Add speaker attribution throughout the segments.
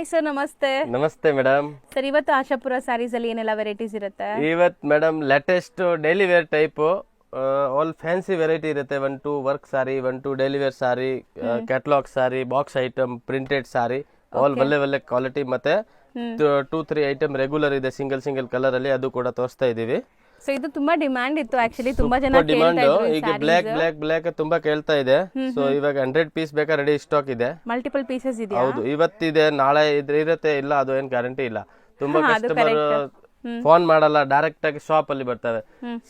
Speaker 1: Sir ನಮಸ್ತೆ.
Speaker 2: ನಮಸ್ತೆ madam.
Speaker 1: Sir ಇವತ್ತು ಆಶಾಪುರ ಸ್ಯಾರೀಸ್ ಅಲ್ಲಿ ಏನೆಲ್ಲ ವೆರೈಟೀಸ್ ಇರುತ್ತೆ?
Speaker 2: ಇವತ್ತು madam latest daily wear type all fancy variety ಇರುತ್ತೆ. 1 2 work sari, 1 2 daily wear sari, catalogue sari, box item, printed sari, all ಒಳ್ಳೆ ಕ್ವಾಲಿಟಿ. ಮತ್ತೆ 2 3 ಐಟಮ್ ರೆಗ್ಯುಲರ್ ಇದೆ ಸಿಂಗಲ್ ಕಲರ್ ಅಲ್ಲಿ, ಅದು ಕೂಡ ತೋರಿಸ್ತಾ ಇದೀವಿ.
Speaker 1: ಸೊ ಇದು ತುಂಬಾ ಡಿಮ್ಯಾಂಡ್ ಇತ್ತು ಆಕ್ಚುಲಿ, ತುಂಬಾ ಜನ
Speaker 2: ಡಿಮಾಂಡ್. ಈಗ ಬ್ಲಾಕ್ ತುಂಬಾ ಕೇಳ್ತಾ ಇದೆ. ಸೊ ಇವಾಗ 100 ಪೀಸ್ ಬೇಕಾ ರೆಡಿ ಸ್ಟಾಕ್ ಇದೆ.
Speaker 1: ಮಲ್ಟಿಪಲ್ ಪೀಸಸ್ ಇದೆ.
Speaker 2: ಹೌದು, ಇವತ್ತಿದೆ, ನಾಳೆ ಇರುತ್ತೆ, ಇಲ್ಲ ಅದು ಏನ್ ಗ್ಯಾರಂಟಿ ಇಲ್ಲ. ತುಂಬಾ ಕಸ್ಟಮರ್ ಫೋನ್ ಮಾಡಲ್ಲ, ಡೈರೆಕ್ಟ್ ಆಗಿ ಶಾಪ್ ಅಲ್ಲಿ ಬರ್ತವೆ.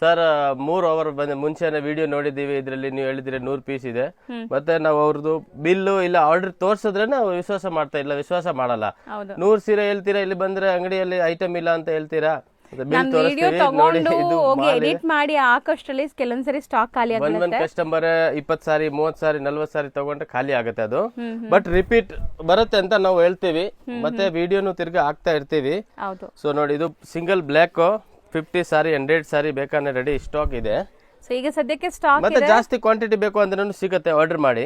Speaker 2: ಸರ್ 3 ಅವರ್ ಮುಂಚೆನೆ ವಿಡಿಯೋ ನೋಡಿದೀವಿ, ಇದ್ರಲ್ಲಿ ನೀವು ಹೇಳಿದ್ರೆ 100 ಪೀಸ್ ಇದೆ. ಮತ್ತೆ ನಾವು ಅವ್ರದ್ದು ಬಿಲ್ಲು ಇಲ್ಲ ಆರ್ಡರ್ ತೋರ್ಸಿದ್ರೆ ನಾವು ವಿಶ್ವಾಸ ಮಾಡ್ತಾ ಇಲ್ಲ, ವಿಶ್ವಾಸ ಮಾಡಲ್ಲ. 100 ಸೀರೆ ಹೇಳ್ತೀರಾ, ಇಲ್ಲಿ ಬಂದ್ರೆ ಅಂಗಡಿಯಲ್ಲಿ ಐಟಮ್ ಇಲ್ಲ ಅಂತ ಹೇಳ್ತೀರಾ.
Speaker 1: ವಿಡಿಯೋ ತಗೊಂಡು ಹೋಗಿ ಎಡಿಟ್ ಮಾಡಿ ಹಾಕೋಷ್ಟರಲ್ಲಿ ಕೆಲವೊಂದ್ಸರಿ ಸ್ಟಾಕ್ ಖಾಲಿ ಆಗುತ್ತೆ.
Speaker 2: ಒಂದ್ ಕಸ್ಟಮರ್ 20 ಸಾರಿ 30 ಸಾರಿ 40 ಸಾರಿ ತಗೊಂಡ್ರೆ ಖಾಲಿ ಆಗುತ್ತೆ ಅದು. ಬಟ್ ರಿಪೀಟ್ ಬರುತ್ತೆ ಅಂತ ನಾವು ಹೇಳ್ತೀವಿ, ಮತ್ತೆ ವಿಡಿಯೋನು ತಿರ್ಗಾ ಹಾಕ್ತಾ ಇರ್ತೀವಿ. ಸೊ ನೋಡಿ, ಇದು ಸಿಂಗಲ್ ಬ್ಲಾಕ್ 50 ಸಾರಿ 100 ಸಾರಿ ಬೇಕಾದ್ರೆ ರೆಡಿ ಸ್ಟಾಕ್ ಇದೆ.
Speaker 1: ಸೊ ಈಗ ಸದ್ಯಕ್ಕೆ ಸ್ಟಾಕ್
Speaker 2: ಮತ್ತೆ ಜಾಸ್ತಿ ಕ್ವಾಂಟಿಟಿ ಬೇಕು ಅಂದ್ರೆ ಸಿಗುತ್ತೆ, ಆರ್ಡರ್ ಮಾಡಿ.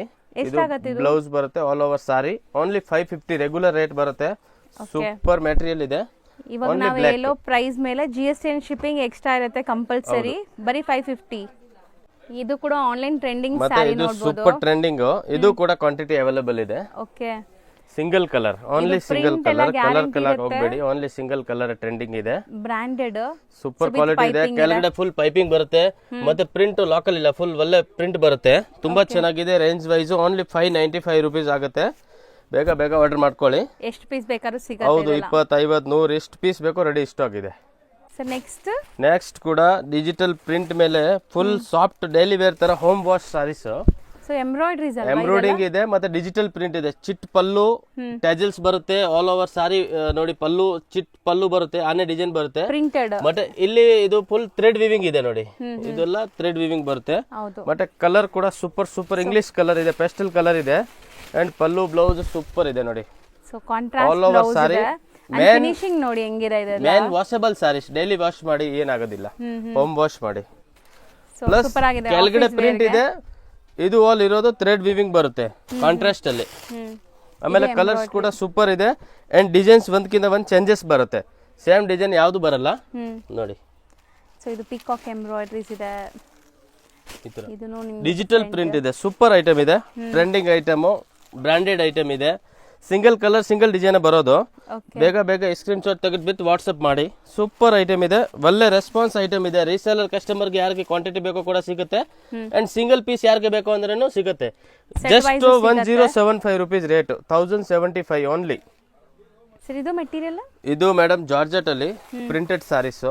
Speaker 2: ಬ್ಲೌಸ್ ಬರುತ್ತೆ ಆಲ್ ಓವರ್ ಸಾರಿ, ಓನ್ಲಿ 550 ರೆಗ್ಯುಲರ್ ರೇಟ್ ಬರುತ್ತೆ. ಸೂಪರ್ ಮೆಟೀರಿಯಲ್ ಇದೆ.
Speaker 1: ಇವಾಗ ನಾವು ಹೇಳೋ ಪ್ರೈಸ್ ಮೇಲೆ GST ಅಂಡ್ ಶಿಪ್ಪಿಂಗ್ ಎಕ್ಸ್ಟ್ರಾ ಇರುತ್ತೆ ಕಂಪಲ್ಸರಿ. ಬರೀ 550. ಇದು ಕೂಡ ಆನ್ಲೈನ್ ಟ್ರೆಂಡಿಂಗ್ ಸ್ಯಾರಿ ನೋಡಬಹುದು.
Speaker 2: Super trending. ಇದು ಕೂಡ ಕ್ವಾಂಟಿಟಿ ಅವೈಲೇಬಲ್ ಇದೆ.
Speaker 1: Okay,
Speaker 2: single colour, only single colour ಹೋಗಬೇಡಿ, ಓನ್ಲಿ ಸಿಂಗಲ್ ಕಲರ್ ಟ್ರೆಂಡಿಂಗ್ ಇದೆ.
Speaker 1: ಬ್ರಾಂಡೆಡ್
Speaker 2: ಸೂಪರ್ ಕ್ವಾಲಿಟಿ ಇದೆ. ಕೆಳಗಡೆ ಫುಲ್ ಪೈಪಿಂಗ್ ಬರುತ್ತೆ, ಮತ್ತೆ ಪ್ರಿಂಟ್ ಲಾಕಲ್ ಇಲ್ಲ, ಫುಲ್ ಒಳ್ಳೆ ಪ್ರಿಂಟ್ ಬರುತ್ತೆ. ತುಂಬಾ ಚೆನ್ನಾಗಿದೆ. ರೇಂಜ್ ವೈಸ್ ಓನ್ಲಿ 595 ರೂಪೀಸ್ ಆಗುತ್ತೆ. ಬೇಗ ಆರ್ಡರ್ ಮಾಡ್ಕೊಳ್ಳಿ.
Speaker 1: ಎಷ್ಟು ಪೀಸ್ ಬೇಕಾದ್ರೂ ಸಿಗುತ್ತೆ.
Speaker 2: ಹೌದು, 20 50 100 ಎಷ್ಟು ಪೀಸ್ ಬೇಕೋ ರೆಡಿ ಸ್ಟಾಕ್ ಇದೆ.
Speaker 1: ಸರ್
Speaker 2: ನೆಕ್ಸ್ಟ್ ಕೂಡ ಡಿಜಿಟಲ್ ಪ್ರಿಂಟ್ ಮೇಲೆ ಫುಲ್ ಸಾಫ್ಟ್ ಡೈಲಿ ವೇರ್ ತರ home wash saris.
Speaker 1: So
Speaker 2: embroidering ಇದೆ, ಮತ್ತೆ ಡಿಜಿಟಲ್ ಪ್ರಿಂಟ್ ಇದೆ. ಚಿಟ್ ಪಲ್ಲು, ಟ್ಯಾಜಲ್ಸ್ ಬರುತ್ತೆ ಆಲ್ ಓವರ್ ಸಾರಿ. ನೋಡಿ, ಪಲ್ಲು ಚಿಟ್ ಪಲ್ಲು ಬರುತ್ತೆ, ಆನೆ ಡಿಸೈನ್ ಬರುತ್ತೆ
Speaker 1: ಪ್ರಿಂಟೆಡ್.
Speaker 2: ಮತ್ತೆ ಇಲ್ಲಿ ಇದು ಫುಲ್ ಥ್ರೆಡ್ ವಿವಿಂಗ್ ಇದೆ ನೋಡಿ, ಇದೆಲ್ಲ ಥ್ರೆಡ್ ವಿವಿಂಗ್ ಬರುತ್ತೆ. ಮತ್ತೆ ಕಲರ್ ಕೂಡ ಸೂಪರ್ ಇಂಗ್ಲಿಷ್ ಕಲರ್ ಇದೆ, ಪೆಸ್ಟಲ್ ಕಲರ್ ಇದೆ. ಅಂಡ್ ಪಲ್ಲು ಬ್ಲೌಸ್ ಸೂಪರ್ ಇದೆ ನೋಡಿ.
Speaker 1: ಸೊ ಕಾಂಟ್ರಾಸ್ಟ್ ಬ್ಲೌಸ್ ಇದೆ. ಫಿನಿಶಿಂಗ್ ನೋಡಿ ಹೆಂಗಿದೆ ಇದೆ.
Speaker 2: Main washable saris, daily wash ಮಾಡಿ ಏನಾಗೋದಿಲ್ಲ, ಹೋಮ್ ವಾಶ್ ಮಾಡಿ. ಪ್ಲಸ್ ಕೆಳಗಡೆ ಪ್ರಿಂಟ್ ಇದೆ. ಇದು ಆಲ್ ಇರೋದು ಥ್ರೆಡ್ ವಿವಿಂಗ್ ಬರುತ್ತೆ ಕಾಂಟ್ರಾಸ್ಟ್ ಅಲ್ಲಿ. ಆಮೇಲೆ ಕಲರ್ಸ್ ಕೂಡ ಸೂಪರ್ ಇದೆ. ಅಂಡ್ ಡಿಸೈನ್ಸ್ ಒಂದಕ್ಕಿಂತ ಒಂದು ಚೇಂಜಸ್ ಬರುತ್ತೆ, ಸೇಮ್ ಡಿಸೈನ್ ಯಾವುದು ಬರಲ್ಲ ನೋಡಿ.
Speaker 1: ಸೊ ಇದು ಪಿಕಾಕ್ ಎಂಬ್ರಾಯ್ಡರೀಸ್ ಇದೆ.
Speaker 2: ಡಿಜಿಟಲ್ ಪ್ರಿಂಟ್ ಇದೆ, ಸೂಪರ್ ಐಟಮ್ ಇದೆ, ಟ್ರೆಂಡಿಂಗ್ ಐಟಮ್, ಬ್ರಾಂಡೆಡ್ ಐಟಮ್ ಇದೆ. ಸಿಂಗಲ್ ಕಲರ್ ಸಿಂಗಲ್ ಡಿಸೈನ್ ಬರೋದು. ಬೇಗ ಸ್ಕ್ರೀನ್ ಶಾಟ್ ತೆಗೆದು ಬಿಟ್ಟು ವಾಟ್ಸ್ಆಪ್ ಮಾಡಿ. ಸೂಪರ್ ಐಟಮ್ ಇದೆ, ಒಳ್ಳೆ ರೆಸ್ಪಾನ್ಸ್ ಐಟಮ್ ಇದೆ. ರೀಸೇಲರ್ ಕಸ್ಟಮರ್ಗೆ ಯಾರಿಗೆ ಕ್ವಾಂಟಿಟಿ ಬೇಕೋ ಕೂಡ ಸಿಗುತ್ತೆ. ಅಂಡ್ ಸಿಂಗಲ್ ಪೀಸ್ ಯಾರಿಗೆ ಬೇಕು ಅಂದ್ರೂ ಸಿಗುತ್ತೆ. Just 1075 rupees rate, 1075 only.
Speaker 1: ಇದು ಮೆಟೀರಿಯಲ್,
Speaker 2: ಇದು ಮೇಡಮ್ ಜಾರ್ಜೆಟ್ ಅಲ್ಲಿ printed saris,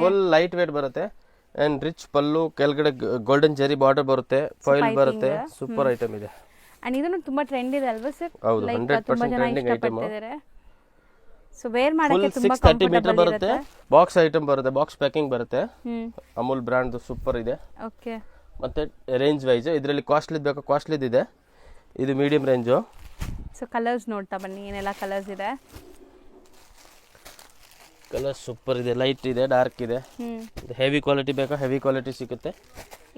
Speaker 2: full light weight ಬರುತ್ತೆ. ಅಂಡ್ ರಿಚ್ ಪಲ್ಲು, ಕೆಳಗಡೆ ಗೋಲ್ಡನ್ ಜೆರಿ ಬಾರ್ಡರ್ ಬರುತ್ತೆ, ಫಾಯಿಲ್ ಬರುತ್ತೆ. ಸೂಪರ್ ಐಟಮ್ ಇದೆ.
Speaker 1: ಅಂಡ್ ಇದನ್ನು ತುಂಬಾ ಟ್ರೆಂಡ್ ಇದೆ ಅಲ್ವಾ ಸರ್?
Speaker 2: ಹೌದು, 100% ಟ್ರೆಂಡಿಂಗ್ ಐಟಮ್.
Speaker 1: ಸೊ ವೇರ್ ಮಾಡಕ್ಕೆ ತುಂಬಾ
Speaker 2: 630 ಮೀಟರ್ ಬರುತ್ತೆ. ಬಾಕ್ಸ್ ಐಟಮ್ ಬರುತ್ತೆ, ಬಾಕ್ಸ್ ಪ್ಯಾಕಿಂಗ್ ಬರುತ್ತೆ. ಅಮೂಲ್ ಬ್ರಾಂಡ್ ಸೂಪರ್ ಇದೆ.
Speaker 1: ಓಕೆ,
Speaker 2: ಮತ್ತೆ ರೇಂಜ್ ವೈಸ್ ಇದರಲ್ಲಿ ಕಾಸ್ಟ್ಲಿ ಬೇಕು, ಕಾಸ್ಟ್ಲಿ ಇದೆ. ಇದು ಮೀಡಿಯಂ ರೇಂಜ್.
Speaker 1: ಸೊ ಕಲರ್ಸ್ ನೋಡ್ತಾ ಬನ್ನಿ, ಏನೆಲ್ಲ ಕಲರ್ಸ್ ಇದೆ.
Speaker 2: ಕಲರ್ ಸೂಪರ್ ಇದೆ, ಲೈಟ್ ಇದೆ, ಡಾರ್ಕ್ ಇದೆ. ಹೆವಿ ಕ್ವಾಲಿಟಿ ಬೇಕಾ ಹೆವಿ ಕ್ವಾಲಿಟಿ ಸಿಗುತ್ತೆ.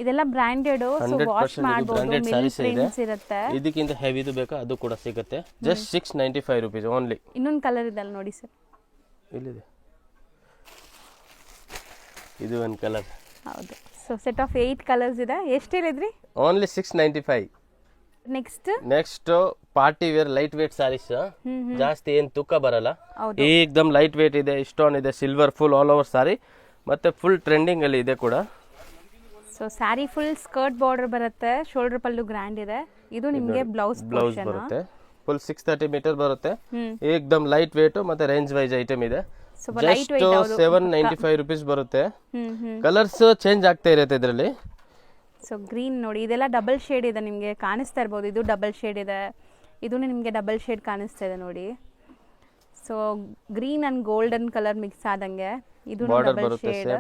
Speaker 1: ಇದೆಲ್ಲ ಬ್ರಾಂಡೆಡ್, ಸೊ ವಾಶ್ ಮಾಡಬಹುದು, ಮಿಲ್ ಪ್ರಿಂಟ್ಸ್ ಇರುತ್ತೆ.
Speaker 2: ಇದಕ್ಕಿಂತ ಹೆವಿದು ಬೇಕಾ ಅದು ಕೂಡ ಸಿಗುತ್ತೆ. Just 695 rupees only.
Speaker 1: ಇನ್ನೊಂದು ಕಲರ್ ಇದೆ ಅಲ್ಲಿ ನೋಡಿ ಸರ್,
Speaker 2: ಇಲ್ಲಿದೆ, ಇದು ಒಂದು ಕಲರ್.
Speaker 1: ಹೌದು. ಸೊ ಸೆಟ್ ಆಫ್ 8 ಕಲರ್ಸ್ ಇದೆ. ಎಷ್ಟು ಹೇಳಿದ್ರಿ?
Speaker 2: Only 695. Next party wear light weight saris, ಜಾಸ್ತಿ ಏನ್ ತೂಕ ಬರಲ್ಲ, ಏಕ್ದಮ್ ಲೈಟ್ ವೇಟ್ ಇದೆ. ಸ್ಟೋನ್ ಇದೆ, silver, full all over sari, ಮತ್ತೆ ಫುಲ್ ಟ್ರೆಂಡಿಂಗ್ ಅಲ್ಲಿ ಇದೆ ಕೂಡ.
Speaker 1: So sari full skirt border ಬರುತ್ತೆ, ಶೋಲ್ಡರ್ ಪಲ್ಲು ಗ್ರ್ಯಾಂಡ್ ಇದೆ. ಇದು ನಿಮಗೆ ಬ್ಲೌಸ್
Speaker 2: ಬರುತ್ತೆ, ಫುಲ್ 630 ಮೀಟರ್ ಬರುತ್ತೆ. ಏಕ್ದಮ್ ಲೈಟ್ ವೇಟ್, ಮತ್ತೆ ರೇಂಜ್ ವೈಸ್ ಐಟಮ್ ಇದೆ. ಜಸ್ಟ್ 795 ರೂಪೀಸ್ ಬರುತ್ತೆ. ಕಲರ್ಸ್ ಚೇಂಜ್ ಆಗ್ತಾ ಇರುತ್ತೆ ಇದರಲ್ಲಿ.
Speaker 1: ಸೊ ಗ್ರೀನ್ ನೋಡಿ, ಇದೆಲ್ಲ ಡಬಲ್ ಶೇಡ್ ಇದೆ, ನಿಮಗೆ ಕಾಣಿಸ್ತಾ ಇರ್ಬೋದು. ಇದು ಡಬಲ್ ಶೇಡ್ ಇದೆ, ಇದು ನಿಮಗೆ ಡಬಲ್ ಶೇಡ್ ಕಾಣಿಸ್ತಾ ಇದೆ ನೋಡಿ. So green and golden colour mix ಆದಂಗೆ ಇದು ಡಬಲ್ ಶೇಡ್.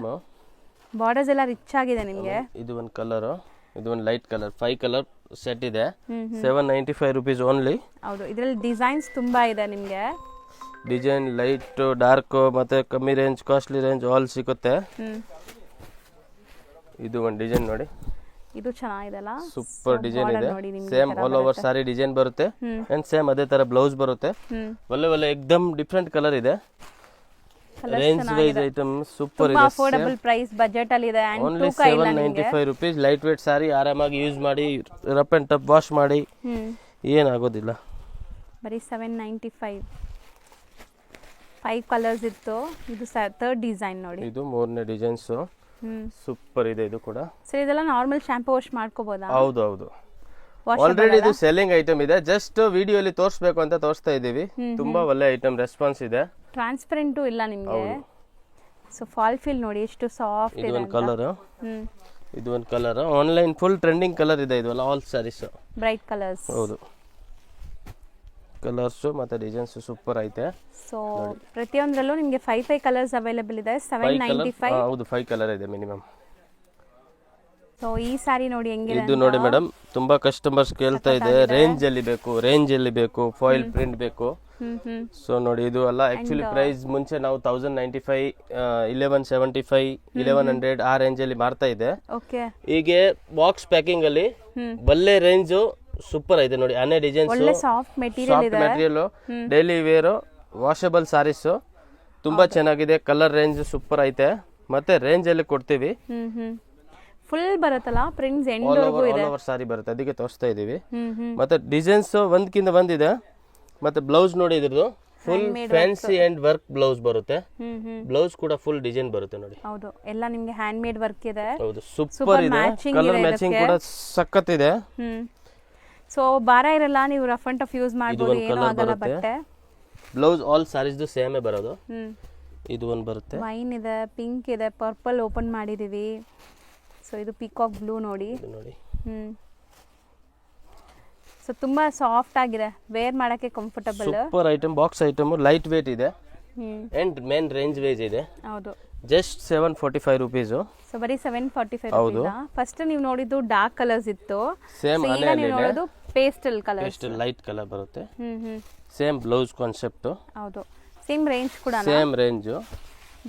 Speaker 1: ಬಾರ್ಡರ್ಸ್ ಎಲ್ಲ ರಿಚ್ ಆಗಿದೆ ನಿಮಗೆ.
Speaker 2: ಇದು ಒಂದು ಕಲರ್, ಇದು ಒಂದು ಲೈಟ್ ಕಲರ್, 5 ಕಲರ್ ಸೆಟ್ ಇದೆ. 795 ರೂಪೀಸ್ ಓನ್ಲಿ.
Speaker 1: ಹೌದು, ಇದರಲ್ಲಿ ಡಿಸೈನ್ಸ್ ತುಂಬಾ ಇದೆ ನಿಮಗೆ.
Speaker 2: ಡಿಸೈನ್ ಲೈಟ್, ಡಾರ್ಕ್, ಮತ್ತೆ ಕಮ್ಮಿ ರೇಂಜ್, ಕಾಸ್ಟ್ಲಿ ರೇಂಜ್ ಆಲ್ ಸಿಗುತ್ತೆ. ಇದು ಒಂದು ಡಿಸೈನ್ ನೋಡಿ,
Speaker 1: ಇದು ಚೆನ್ನಾಗಿದೆಲ್ಲ
Speaker 2: ಸೂಪರ್ ಡಿಸೈನ್ ಇದೆ
Speaker 1: ನೋಡಿ ನಿಮ್ಗೆ
Speaker 2: ಸೇಮ್ ಆಲ್ ಓವರ್ ಸಾರಿ ಡಿಸೈನ್ ಬರುತ್ತೆ ಅಂಡ್ ಸೇಮ್ ಅದೇ ತರ ಬ್ಲೌಸ್ ಬರುತ್ತೆ ಒಳ್ಳೆ ಒಳ್ಳೆ ಎಕ್ದಮ್ ಡಿಫ್ರೆಂಟ್ ಕಲರ್ ಇದೆ ರೇಂಜ್ ವೈಸ್ ಐಟಮ್ ಸೂಪರ್ ಇದೆ
Speaker 1: ಅಫೋರ್ಡಬಲ್ ಪ್ರೈಸ್ ಬಜೆಟ್ ಅಲ್ಲಿ ಇದೆ ಅಂಡ್
Speaker 2: ಓನ್ಲಿ
Speaker 1: ತೂಕ ಇಲ್ಲ ನಿಮಗೆ
Speaker 2: 795 rupees ಲೈಟ್ ವೇಟ್ ಸಾರಿ ಆರಾಮಾಗಿ ಯೂಸ್ ಮಾಡಿ ರಫ್ ಅಂಡ್ ಟಫ್ ವಾಶ್ ಮಾಡಿ ಏನಾಗೋದಿಲ್ಲ
Speaker 1: ಬರೀ 795 5 ಕಲರ್ಸ್ ಇತ್ತು ಇದು ಥರ್ಡ್ ಡಿಸೈನ್ ನೋಡಿ
Speaker 2: ಇದು ಮೂರನೇ ಡಿಸೈನ್ಸ್ ಸೂಪರ್ ಇದೆ ಇದು ಕೂಡ
Speaker 1: ಸೊ ಇದೆಲ್ಲ ನಾರ್ಮಲ್ ಶಾಂಪೂ ವಾಶ್ ಮಾಡ್ಕೋಬೋದಾ
Speaker 2: ಹೌದು ಹೌದು ಆಲ್ರೆಡಿ ಇದು ಸೆಲ್ಲಿಂಗ್ ಐಟಮ್ ಇದೆ ಜಸ್ಟ್ ವಿಡಿಯೋಲಿ ತೋರಿಸಬೇಕು ಅಂತ ತೋರಿಸ್ತಾ ಇದೀವಿ ತುಂಬಾ ಒಳ್ಳೆ ಐಟಮ್ ರೆಸ್ಪಾನ್ಸ್ ಇದೆ
Speaker 1: ಟ್ರಾನ್ಸ್ಪರೆಂಟು ಇಲ್ಲ ನಿಮಗೆ ಸೊ ಫಾಲ್ ಫೀಲ್ ನೋಡಿ ಎಷ್ಟು ಸಾಫ್ಟ್
Speaker 2: ಇದು
Speaker 1: ಇದೆ
Speaker 2: ಒಂದು ಕಲರ್ ಇದು ಒಂದು colour online full trending colour ಇದೆ ಇದು ಆಲ್ ಸಾರೀಸ್
Speaker 1: ಬ್ರೈಟ್ ಕಲರ್ಸ್
Speaker 2: ಹೌದು ಕಲರ್ಸ್ ಮತ್ತೆ ಡಿಸೈನ್ಸ್ ಸೂಪರ್ ಐತೆ
Speaker 1: ಸೊ ಪ್ರತಿಯೊಂದರಲ್ಲೂ ನಿಮಗೆ 5 ಕಲರ್ಸ್ ಅವೈಲೇಬಲ್ ಇದೆ 795
Speaker 2: ಹೌದು 5 ಕಲರ್ ಇದೆ ಮಿನಿಮಮ್
Speaker 1: ಸೊ ಈ ಸಾರಿ ನೋಡಿ ಹೆಂಗಿದೆ
Speaker 2: ಇದು ನೋಡಿ ಮೇಡಮ್ ತುಂಬಾ ಕಸ್ಟಮರ್ಸ್ ಕೇಳ್ತಾ ಇದೆ ರೇಂಜ್ ಅಲ್ಲಿ ಬೇಕು ಫಾಯಿಲ್ ಪ್ರಿಂಟ್ ಬೇಕು ಸೊ ನೋಡಿ ಇದು ಅಲ್ಲ ಆಕ್ಚುಲಿ ಪ್ರೈಸ್ ಮುಂಚೆ ನಾವು 1095 1175 1100 ಆ ರೇಂಜ್ ಅಲ್ಲಿ ಮಾರ್ತಾ ಇದೆ
Speaker 1: ಓಕೆ
Speaker 2: ಹೀಗೆ ಬಾಕ್ಸ್ ಪ್ಯಾಕಿಂಗ್ ಅಲ್ಲಿ ಒಳ್ಳೆ ರೇಂಜ್ ಸೂಪರ್ ಇದೆ ನೋಡಿ ಅನೇ ಡಿಸೈನ್ಸ್
Speaker 1: ಒಳ್ಳೆ ಸಾಫ್ಟ್ ಮೆಟೀರಿಯಲ್ ಇದೆ
Speaker 2: material daily wear washable saris ತುಂಬಾ ಚೆನ್ನಾಗಿದೆ ಕಲರ್ ರೇಂಜ್ ಸೂಪರ್ ಐತೆ ಮತ್ತೆ ರೇಂಜ್ ಅಲ್ಲಿ ಕೊಡ್ತೀವಿ
Speaker 1: ಫುಲ್ ಬರುತ್ತಲ್ಲ ಪ್ರಿಂಟ್ಸ್ ಎಂಡ್ ವರೆಗೂ ಇದೆ
Speaker 2: ಆಲ್ ಓವರ್ ಸಾರಿ ಬರುತ್ತೆ ಅದಕ್ಕೆ ತೋರಿಸ್ತಾ ಇದೀವಿ ಮತ್ತೆ ಡಿಸೈನ್ಸ್ ಒಂದಕ್ಕಿಂತ ಬಂದಿದೆ ಮತ್ತೆ ಬ್ಲೌಸ್ ನೋಡಿ ಇದ್ರದ್ದು full fancy and work blouse ಬರುತ್ತೆ ಬ್ಲೌಸ್ ಕೂಡ ಫುಲ್ ಡಿಸೈನ್ ಬರುತ್ತೆ ನೋಡಿ
Speaker 1: ಹೌದು ಎಲ್ಲ ನಿಮಗೆ ಹ್ಯಾಂಡ್ ಮೇಡ್ ವರ್ಕ್ ಇದೆ
Speaker 2: ಹೌದು ಸೂಪರ್ ಇದೆ ಕಲರ್ ಮ್ಯಾಚಿಂಗ್ ಕೂಡ ಸಖತ್ ಇದೆ
Speaker 1: ಸೊ ಭಾರ ಇರಲ್ಲ ನೀವು ರಫ್ ಅಂಡ್ ಟಫ್ ಯೂಸ್ ಮಾಡಬಹುದು ಏನು ಆಗಲ್ಲ ಬಟ್ಟೆ
Speaker 2: ಬ್ಲೌಸ್ ಆಲ್ ಸಾರೀಸ್ ಸೇಮ್ ಬರೋದು ಇದು ಒಂದು ಬರುತ್ತೆ
Speaker 1: ವೈನ್ ಇದೆ ಪಿಂಕ್ ಇದೆ ಪರ್ಪಲ್ ಓಪನ್ ಮಾಡಿದೀವಿ ಸೊ ಇದು ಪೀಕಾಕ್ ಬ್ಲೂ ನೋಡಿ ಸೊ ತುಂಬಾ ಸಾಫ್ಟ್ ಆಗಿದೆ ವೇರ್ ಮಾಡಕ್ಕೆ comfortable
Speaker 2: super item box item light weight ಇದೆ ಅಂಡ್ ಮೇನ್ ರೇಂಜ್ ವೇಜ್ ಇದೆ
Speaker 1: ಹೌದು
Speaker 2: ಜಸ್ಟ್ 745 rupees
Speaker 1: ಸೊ ಬರೀ 745 rupees ಫಸ್ಟ್ ನೀವು ನೋಡಿದ್ದು ಡಾರ್ಕ್ ಕಲರ್ಸ್ ಇತ್ತು
Speaker 2: ಸೇಮ್
Speaker 1: ಈಗ ನೀವು ನೋಡೋದು pastel colour
Speaker 2: pastel light colour ಬರುತ್ತೆ ಸೇಮ್ ಬ್ಲೌಸ್ ಕಾನ್ಸೆಪ್ಟ್
Speaker 1: ಹೌದು ಸೇಮ್ ರೇಂಜ್ ಕೂಡ
Speaker 2: ಸೇಮ್ ರೇಂಜ್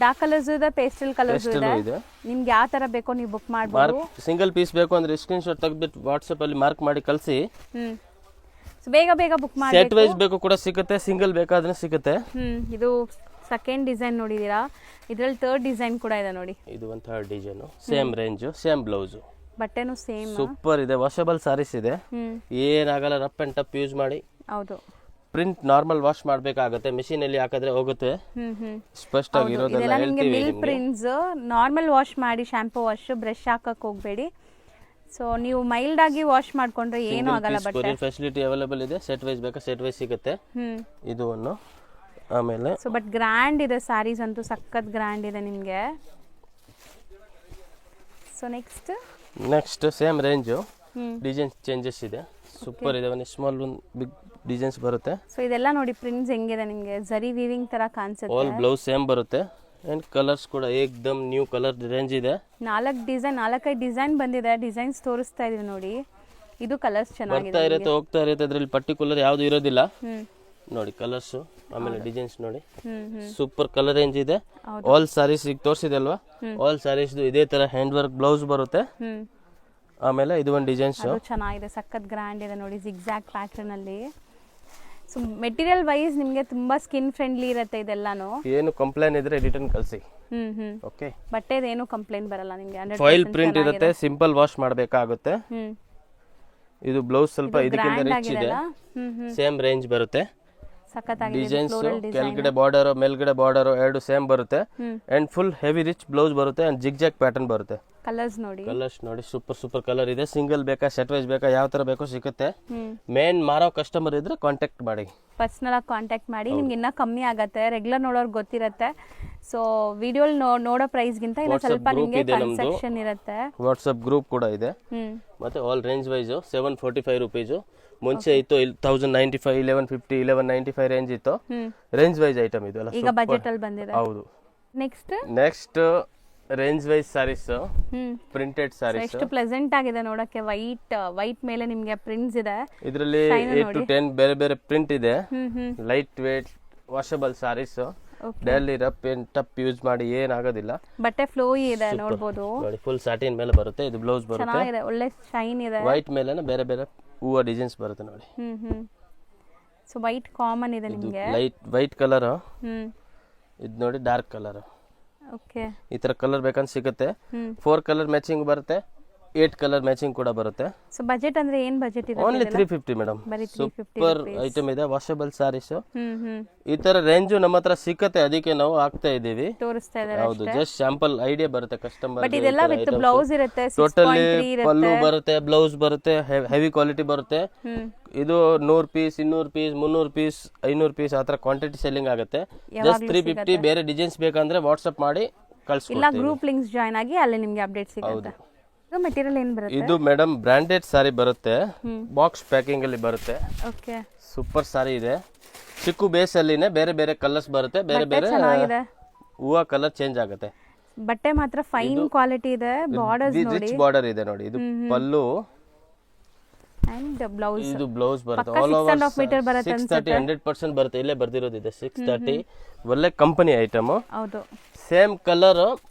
Speaker 1: ಡಾರ್ಕ್ ಕಲರ್ಸ್ ಇದೆ ಪೇಸ್ಟಲ್ ಕಲರ್ಸ್ ಇದೆ ನಿಮ್ಗೆ ಯಾವ ತರ ಬೇಕೋ ನೀವು ಬುಕ್ ಮಾಡಬಹುದು
Speaker 2: ಸಿಂಗಲ್ ಪೀಸ್ ಬೇಕು ಅಂದ್ರೆ ಸ್ಕ್ರೀನ್ ಶಾಟ್ ತೆಗೆದ್ಬಿಟ್ಟು ವಾಟ್ಸ್ಆಪ್ ಅಲ್ಲಿ ಮಾರ್ಕ್ ಮಾಡಿ ಕಳಿಸಿ
Speaker 1: ಸೊ ಬೇಗ ಬೇಗ ಬುಕ್ ಮಾಡಿ
Speaker 2: ಸೆಟ್ ವೈಸ್ ಬೇಕು ಕೂಡ ಸಿಗುತ್ತೆ ಸಿಂಗಲ್ ಬೇಕಾದ್ರೆ ಸಿಗುತ್ತೆ
Speaker 1: ಇದು ಸೆಕೆಂಡ್ ಡಿಸೈನ್ ನೋಡಿದೀರಾ ಇದ್ರಲ್ಲಿ ಥರ್ಡ್ ಡಿಸೈನ್ ಕೂಡ ಇದೆ ನೋಡಿ
Speaker 2: ಇದು ಒಂದು third design same range same blouse
Speaker 1: ಬಟ್ಟೆನೂ ಸೇಮ್
Speaker 2: ಸೂಪರ್ ಇದೆ ವಾಷಬಲ್ ಸಾರೀಸ್ ಇದೆ ಏನಾಗಲ್ಲ ರಫ್ ಅಂಡ್ ಟಫ್ ಯೂಸ್ ಮಾಡಿ
Speaker 1: ಹೌದು
Speaker 2: ಪ್ರಿಂಟ್ ನಾರ್ಮಲ್ ವಾಶ್ ಮಾಡಬೇಕಾಗುತ್ತೆ ಮೆಷಿನ್ ಅಲ್ಲಿ ಹಾಕಿದ್ರೆ ಹೋಗುತ್ತೆ ಸ್ಪಷ್ಟ ಆಗಿರೋದೆಲ್ಲ ಹೇಳ್ತೀವಿ
Speaker 1: ಮಿಲ್ ಪ್ರಿಂಟ್ಸ್ ನಾರ್ಮಲ್ ವಾಶ್ ಮಾಡಿ ಶಾಂಪೂ ವಾಶ್ ಬ್ರಷ್ ಹಾಕಕ್ಕೆ ಹೋಗಬೇಡಿ ಸೊ ನೀವು ಮೈಲ್ಡ್ ಆಗಿ ವಾಶ್ ಮಾಡ್ಕೊಂಡ್ರೆ ಏನು ಆಗಲ್ಲ ಬಟ್ಟೆ
Speaker 2: ಫೆಸಿಲಿಟಿ ಅವೈಲೇಬಲ್ ಇದೆ ಸೆಟ್ ವೈಸ್ ಬೇಕಾ ಸೆಟ್ ವೈಸ್ ಸಿಗುತ್ತೆ ಇದು ಒಂದು ಆಮೇಲೆ
Speaker 1: ಸೊ ಬಟ್ ಗ್ರ್ಯಾಂಡ್ ಇದೆ ಸಾರೀಸ್ ಅಂತೂ ಸಖತ್ ಗ್ರ್ಯಾಂಡ್ ಇದೆ ನಿಮಗೆ so next
Speaker 2: same range design changes ಇದೆ ಸೂಪರ್ ಇದೆ ಒಂದು ಸ್ಮಾಲ್ ಒಂದು ಬಿಗ್ ಡಿಸೈನ್ಸ್ ಬರುತ್ತೆ
Speaker 1: ಸೊ ಇದೆಲ್ಲ ನೋಡಿ ಪ್ರಿಂಟ್ಸ್ ಹೆಂಗಿದೆ ನಿಮಗೆ ಜರಿ ವೀವಿಂಗ್ ತರ ಕಾಣಿಸುತ್ತೆ
Speaker 2: ಆಲ್ ಬ್ಲೌಸ್ ಸೇಮ್ ಬರುತ್ತೆ ಅಂಡ್ ಕಲರ್ಸ್ ಕೂಡ ಏಕ್ದಮ್ ನ್ಯೂ ಕಲರ್ ರೇಂಜ್ ಇದೆ
Speaker 1: 4-5 ಡಿಸೈನ್ ಬಂದಿದೆ ಡಿಸೈನ್ಸ್ ತೋರಿಸ್ತಾ ಇದೀವಿ ನೋಡಿ ಇದು ಕಲರ್ಸ್ ಚೆನ್ನಾಗಿದೆ
Speaker 2: ಬರ್ತಾ ಇರುತ್ತೆ ಹೋಗ್ತಾ ಇರುತ್ತೆ ಅದ್ರಲ್ಲಿ ಪರ್ಟಿಕ್ಯುಲರ್ ಯಾವುದು ಇರೋದಿಲ್ಲ ನೋಡಿ ಕಲರ್ಸ್ ಆಮೇಲೆ ಡಿಸೈನ್ಸ್ ನೋಡಿ ಸೂಪರ್ ಕಲರ್ ರೇಂಜ್ ಇದೆ ಆಲ್ ಸಾರೀಸ್ ಈಗ ತೋರಿಸಿದೆ ಅಲ್ವಾ ಆಲ್ ಸಾರೀಸ್ ಇದೇ ತರ ಹ್ಯಾಂಡ್ ವರ್ಕ್ ಬ್ಲೌಸ್ ಬರುತ್ತೆ ಆಮೇಲೆ ಇದು ಒಂದು ಡಿಸೈನ್ಸ್
Speaker 1: ಚೆನ್ನಾಗಿದೆ ಸಖತ್ ಗ್ರ್ಯಾಂಡ್ ಇದೆ ನೋಡಿ ಜಿಗ್ಜಾಗ್ ಪ್ಯಾಟರ್ನ್ ಅಲ್ಲಿ ಸೊ ಮೆಟೀರಿಯಲ್ ವೈಸ್ ನಿಮಗೆ ತುಂಬಾ ಸ್ಕಿನ್ ಫ್ರೆಂಡ್ಲಿ ಇರುತ್ತೆ ಇದೆಲ್ಲಾನು
Speaker 2: ಏನು ಕಂಪ್ಲೇಂಟ್ ಇದ್ರೆ ರಿಟರ್ನ್ ಕಳಿಸಿ ಓಕೆ
Speaker 1: ಬಟ್ಟೆದು ಏನು ಕಂಪ್ಲೇಂಟ್ ಬರಲ್ಲ ನಿಮಗೆ
Speaker 2: ಫಾಯಿಲ್ ಪ್ರಿಂಟ್ ಇರುತ್ತೆ ಸಿಂಪಲ್ ವಾಶ್ ಮಾಡಬೇಕಾಗುತ್ತೆ ಇದು ಬ್ಲೌಸ್ ಸ್ವಲ್ಪ ಇದಕ್ಕಿಂತ ರಿಚ್ ಇದೆ ಸೇಮ್ ರೇಂಜ್ ಬರುತ್ತೆ ಡಿಸೈನ್ಸ್ ಕೆಳಗಡೆ ಬಾರ್ಡರ್ ಮೇಲ್ಗಡೆ ಬಾರ್ಡರ್ ಎರಡು ಸೇಮ್ ಬರುತ್ತೆ and full heavy rich blouse ಬರುತ್ತೆ ಅಂಡ್ ಜಿಗ್ಜಾಗ್ ಪ್ಯಾಟರ್ನ್ ಬರುತ್ತೆ
Speaker 1: ಕಲರ್ಸ್ ನೋಡಿ
Speaker 2: ಸೂಪರ್ ಕಲರ್ ಇದೆ ಸಿಂಗಲ್ ಬೇಕಾ ಸೆಟ್ ವೈಸ್ ಬೇಕಾ ಯಾವ ತರ ಬೇಕೋ ಸಿಗುತ್ತೆ ಮೇನ್ ಮಾರೋ ಕಸ್ಟಮರ್ ಇದ್ರೆ ಕಾಂಟ್ಯಾಕ್ಟ್ ಮಾಡಿ
Speaker 1: ಪರ್ಸನಲ್ ಆಗಿ ಕಾಂಟ್ಯಾಕ್ಟ್ ಮಾಡಿ ನಿಮ್ಗೆ ಇನ್ನ ಕಮ್ಮಿ ಆಗತ್ತೆ ರೆಗ್ಯುಲರ್ ನೋಡೋರ್ಗೆ ಗೊತ್ತಿರತ್ತೆ ಸೊ ವಿಡಿಯೋ ನೋಡೋ ಪ್ರೈಸ್ ಗಿಂತ ಇನ್ನ ಸ್ವಲ್ಪ ನಿಮಗೆ ಕನ್ಸೆಷನ್ ಇರುತ್ತೆ
Speaker 2: ವಾಟ್ಸ್ಆಪ್ ಗ್ರೂಪ್ ಕೂಡ ಇದೆ ಮತ್ತೆ ಆಲ್ ರೇಂಜ್ ವೈಸ್ 745 rupees ಮುಂಚೆ ಇತ್ತು 1095 1150 1195 ರೇಂಜ್ ಇತ್ತು ರೇಂಜ್ ವೈಸ್ ಐಟಮ್ ಇದು ಅಲ್ಲ
Speaker 1: ಈಗ ಬಜೆಟ್ ಅಲ್ಲಿ ಬಂದಿದೆ
Speaker 2: ಹೌದು
Speaker 1: next
Speaker 2: range wise saris printed saris
Speaker 1: ಎಷ್ಟು ಪ್ಲೆಸೆಂಟ್ ಆಗಿದೆ ನೋಡಕ್ಕೆ ವೈಟ್ ಮೇಲೆ ನಿಮಗೆ ಪ್ರಿಂಟ್ಸ್ ಇದೆ
Speaker 2: ಇದರಲ್ಲಿ 8 to 10 ಬೇರೆ ಬೇರೆ ಪ್ರಿಂಟ್ ಇದೆ light weight washable saris daily rough and tough use ಮಾಡಿ ಏನಾಗೋದಿಲ್ಲ.
Speaker 1: ಬಟ್ಟೆ ಫ್ಲೋ ಇದೆ ನೋಡ್ಬೋದು.
Speaker 2: ನೋಡಿ ಫುಲ್ ಸಾಟಿನ್ ಮೇಲೆ ಬರುತ್ತೆ. ಇದು ಬ್ಲೌಸ್ ಬರುತ್ತೆ.
Speaker 1: ಚೆನ್ನಾಗಿದೆ, ಒಳ್ಳೆ ಶೈನ್ ಇದೆ.
Speaker 2: ವೈಟ್ ಮೇಲೆ ಬೇರೆ ಬೇರೆ ಹೂವ ಡಿಸೈನ್ಸ್ ಬರುತ್ತೆ ನೋಡಿ.
Speaker 1: ಸೊ ವೈಟ್ ಕಾಮನ್ ಇದೆ ನಿಮಗೆ.
Speaker 2: Light white colour. ಇದು ನೋಡಿ ಡಾರ್ಕ್ ಕಲರ್.
Speaker 1: ಓಕೆ,
Speaker 2: ಈ ತರ ಕಲರ್ ಬೇಕಂತ ಸಿಗುತ್ತೆ. 4 ಕಲರ್ ಮ್ಯಾಚಿಂಗ್ ಬರುತ್ತೆ, 8 ಕಲರ್ ಮ್ಯಾಚಿಂಗ್ ಕೂಡ ಬರುತ್ತೆ.
Speaker 1: ಸೊ ಬಜೆಟ್ ಅಂದ್ರೆ ಏನ್ ಬಜೆಟ್ ಇದೆ?
Speaker 2: Only 350 madam.
Speaker 1: ಬರೀ
Speaker 2: ಸೂಪರ್ ಐಟಮ್ ಇದೆ, ವಾಷಬಲ್ ಸಾರೀಸ್. ಈ ತರ ರೇಂಜ್ ನಮ್ಮ ಹತ್ರ ಸಿಕ್ಕತ್ತೆ, ಅದಕ್ಕೆ ನಾವು ಹಾಕ್ತಾ ಇದೀವಿ,
Speaker 1: ತೋರಿಸ್ತಾ ಇದ್ದಾರೆ.
Speaker 2: ಹೌದು, ಜಸ್ಟ್ ಸ್ಯಾಂಪಲ್ ಐಡಿಯಾ ಬರುತ್ತೆ ಕಸ್ಟಮರ್.
Speaker 1: ಬಟ್ ಇದೆಲ್ಲ ವಿತ್ ಬ್ಲೌಸ್ ಇರುತ್ತೆ.
Speaker 2: ಟೋಟಲಿ ಪಲ್ಲು ಬರುತ್ತೆ, ಬ್ಲೌಸ್ ಬರುತ್ತೆ, ಹೆವಿ ಕ್ವಾಲಿಟಿ ಬರುತ್ತೆ. ಇದು 100 ಪೀಸ್, 200 ಪೀಸ್, 300 ಪೀಸ್, 500 ಪೀಸ್ ಆತರ ಕ್ವಾಂಟಿಟಿ ಸೆಲ್ಲಿಂಗ್ ಆಗುತ್ತೆ. ಜಸ್ಟ್ 350. ಬೇರೆ ಡಿಸೈನ್ಸ್ ಬೇಕಂದ್ರೆ ವಾಟ್ಸ್ಆಪ್ ಮಾಡಿ ಕಳ್ಸ್ಕೊಡ್ತೀವಿ.
Speaker 1: ಇಲ್ಲ ಗ್ರೂಪ್ ಲಿಂಕ್ಸ್ ಜಾಯಿನ್ ಆಗಿ ಅಲ್ಲಿ ನಿಮಗೆ ಅಪ್ಡೇಟ್ ಸಿಗುತ್ತೆ. ಇದು ಮೆಟೀರಿಯಲ್ ಏನು ಬರುತ್ತೆ?
Speaker 2: ಇದು ಮೇಡಮ್ ಬ್ರಾಂಡೆಡ್ ಸಾರಿ ಬರುತ್ತೆ, ಬಾಕ್ಸ್ ಪ್ಯಾಕಿಂಗ್ ಅಲ್ಲಿ ಬರುತ್ತೆ.
Speaker 1: ಓಕೆ,
Speaker 2: ಸೂಪರ್ ಸಾರಿ ಇದೆ. ಚಿಕ್ಕು ಬೇಸ್ ಅಲ್ಲಿನೇ ಬೇರೆ ಬೇರೆ ಕಲರ್ಸ್ ಬರುತ್ತೆ, ಬೇರೆ ಬೇರೆ ಹೂವ ಕಲರ್ ಚೇಂಜ್ ಆಗುತ್ತೆ.
Speaker 1: ಬಟ್ಟೆ ಮಾತ್ರ ಫೈನ್ ಕ್ವಾಲಿಟಿ ಇದೆ. ಬಾರ್ಡರ್ಸ್ ನೋಡಿ,
Speaker 2: ರಿಚ್ ಬಾರ್ಡರ್ ಇದೆ ನೋಡಿ. ಇದು ಪಲ್ಲು
Speaker 1: ಅಂಡ್ ಬ್ಲೌಸ್.
Speaker 2: ಇದು ಬ್ಲೌಸ್ ಬರುತ್ತೆ. ಆಲ್ ಓವರ್ 630 100% ಬರುತ್ತೆ. ಇಲ್ಲೇ ಬರ್ದಿರೋದಿದೆ 630. ಒಳ್ಳೆ ಕಂಪನಿ ಐಟಮ್.
Speaker 1: ಹೌದು,
Speaker 2: ಸೇಮ್ ಕಲರ್.